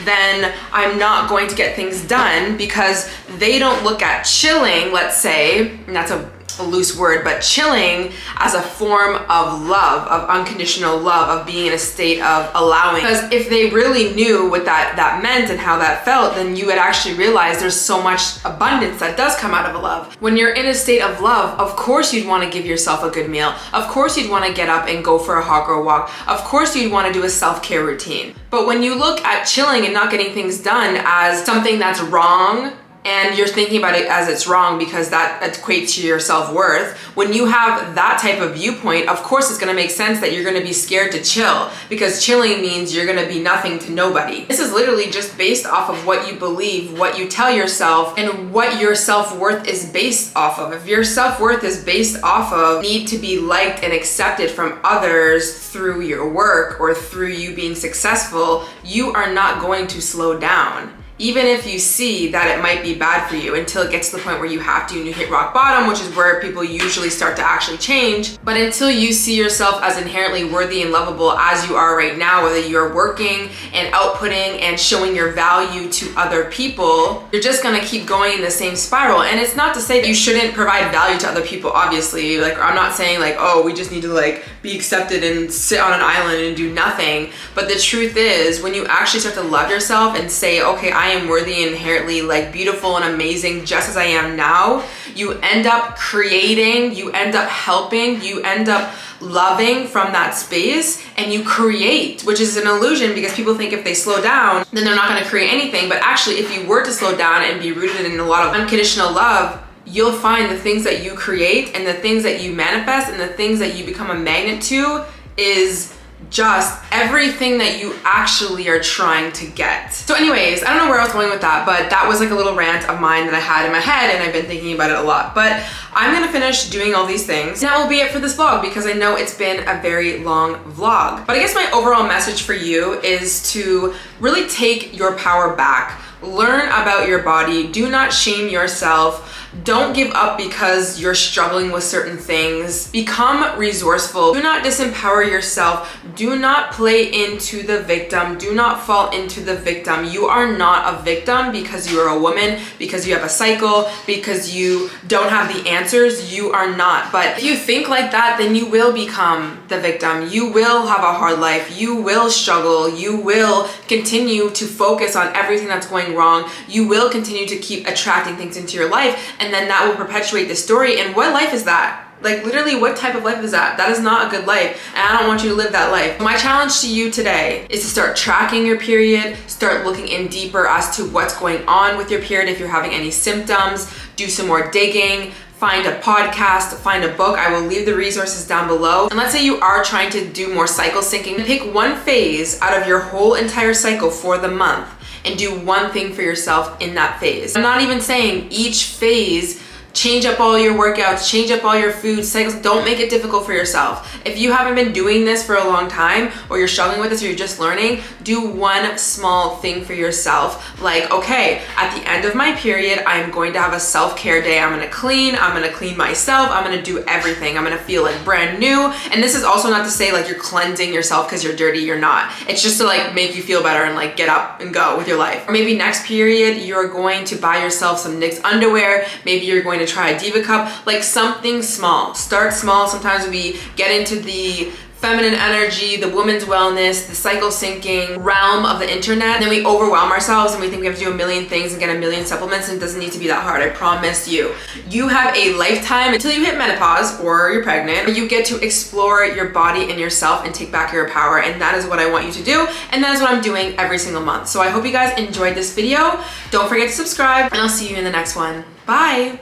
then I'm not going to get things done because they don't look at chilling, let's say, and that's a loose word, but chilling as a form of love, of unconditional love, of being in a state of allowing. Because if they really knew what that meant and how that felt, then you would actually realize there's so much abundance that does come out of a love. When you're in a state of love, of course you'd want to give yourself a good meal. Of course you'd want to get up and go for a hot girl walk. Of course you'd want to do a self-care routine. But when you look at chilling and not getting things done as something that's wrong, and you're thinking about it as it's wrong because that equates to your self-worth, when you have that type of viewpoint, of course it's gonna make sense that you're gonna be scared to chill because chilling means you're gonna be nothing to nobody. This is literally just based off of what you believe, what you tell yourself, and what your self-worth is based off of. If your self-worth is based off of need to be liked and accepted from others through your work or through you being successful, you are not going to slow down. Even if you see that it might be bad for you until it gets to the point where you have to and you hit rock bottom, which is where people usually start to actually change. But until you see yourself as inherently worthy and lovable as you are right now, whether you're working and outputting and showing your value to other people, you're just gonna keep going in the same spiral. And it's not to say that you shouldn't provide value to other people, obviously. Like, I'm not saying like, oh, we just need to like be accepted and sit on an island and do nothing. But the truth is, when you actually start to love yourself and say, okay, I am worthy and inherently like beautiful and amazing just as I am now, you end up creating, you end up helping, you end up loving from that space, and you create, which is an illusion because people think if they slow down, then they're not gonna create anything. But actually, if you were to slow down and be rooted in a lot of unconditional love, you'll find the things that you create and the things that you manifest and the things that you become a magnet to is just everything that you actually are trying to get. So anyways, I don't know where I was going with that, but that was like a little rant of mine that I had in my head, and I've been thinking about it a lot. But I'm gonna finish doing all these things. That will be it for this vlog because I know it's been a very long vlog. But I guess my overall message for you is to really take your power back. Learn about your body. Do not shame yourself. Don't give up because you're struggling with certain things. Become resourceful. Do not disempower yourself. Do not play into the victim. Do not fall into the victim. You are not a victim because you are a woman, because you have a cycle, because you don't have the answers. You are not. But if you think like that, then you will become the victim. You will have a hard life. You will struggle. You will continue to focus on everything that's going wrong. You will continue to keep attracting things into your life, and then that will perpetuate the story. And what life is that? Like, literally, what type of life is that? That is not a good life, and I don't want you to live that life. My challenge to you today is to start tracking your period, start looking in deeper as to what's going on with your period. If you're having any symptoms, do some more digging, find a podcast, find a book. I will leave the resources down below. And let's say you are trying to do more cycle syncing. Pick one phase out of your whole entire cycle for the month and do one thing for yourself in that phase. I'm not even saying each phase change up all your workouts, change up all your food cycles. Don't make it difficult for yourself. If you haven't been doing this for a long time, or you're struggling with this, or you're just learning, do one small thing for yourself. Like, okay, at the end of my period, I'm going to have a self-care day. I'm gonna clean myself. I'm gonna do everything. I'm gonna feel like brand new. And this is also not to say like you're cleansing yourself because you're dirty, you're not. It's just to like make you feel better and like get up and go with your life. Or maybe next period, you're going to buy yourself some NYX underwear. Maybe you're going to try a Diva cup, like something small. Start small. Sometimes we get into the feminine energy, the woman's wellness, the cycle syncing realm of the internet, and then we overwhelm ourselves and we think we have to do a million things and get a million supplements, and it doesn't need to be that hard. I promise you. You have a lifetime until you hit menopause or you're pregnant, where you get to explore your body and yourself and take back your power, and that is what I want you to do, and that is what I'm doing every single month. So I hope you guys enjoyed this video. Don't forget to subscribe, and I'll see you in the next one. Bye!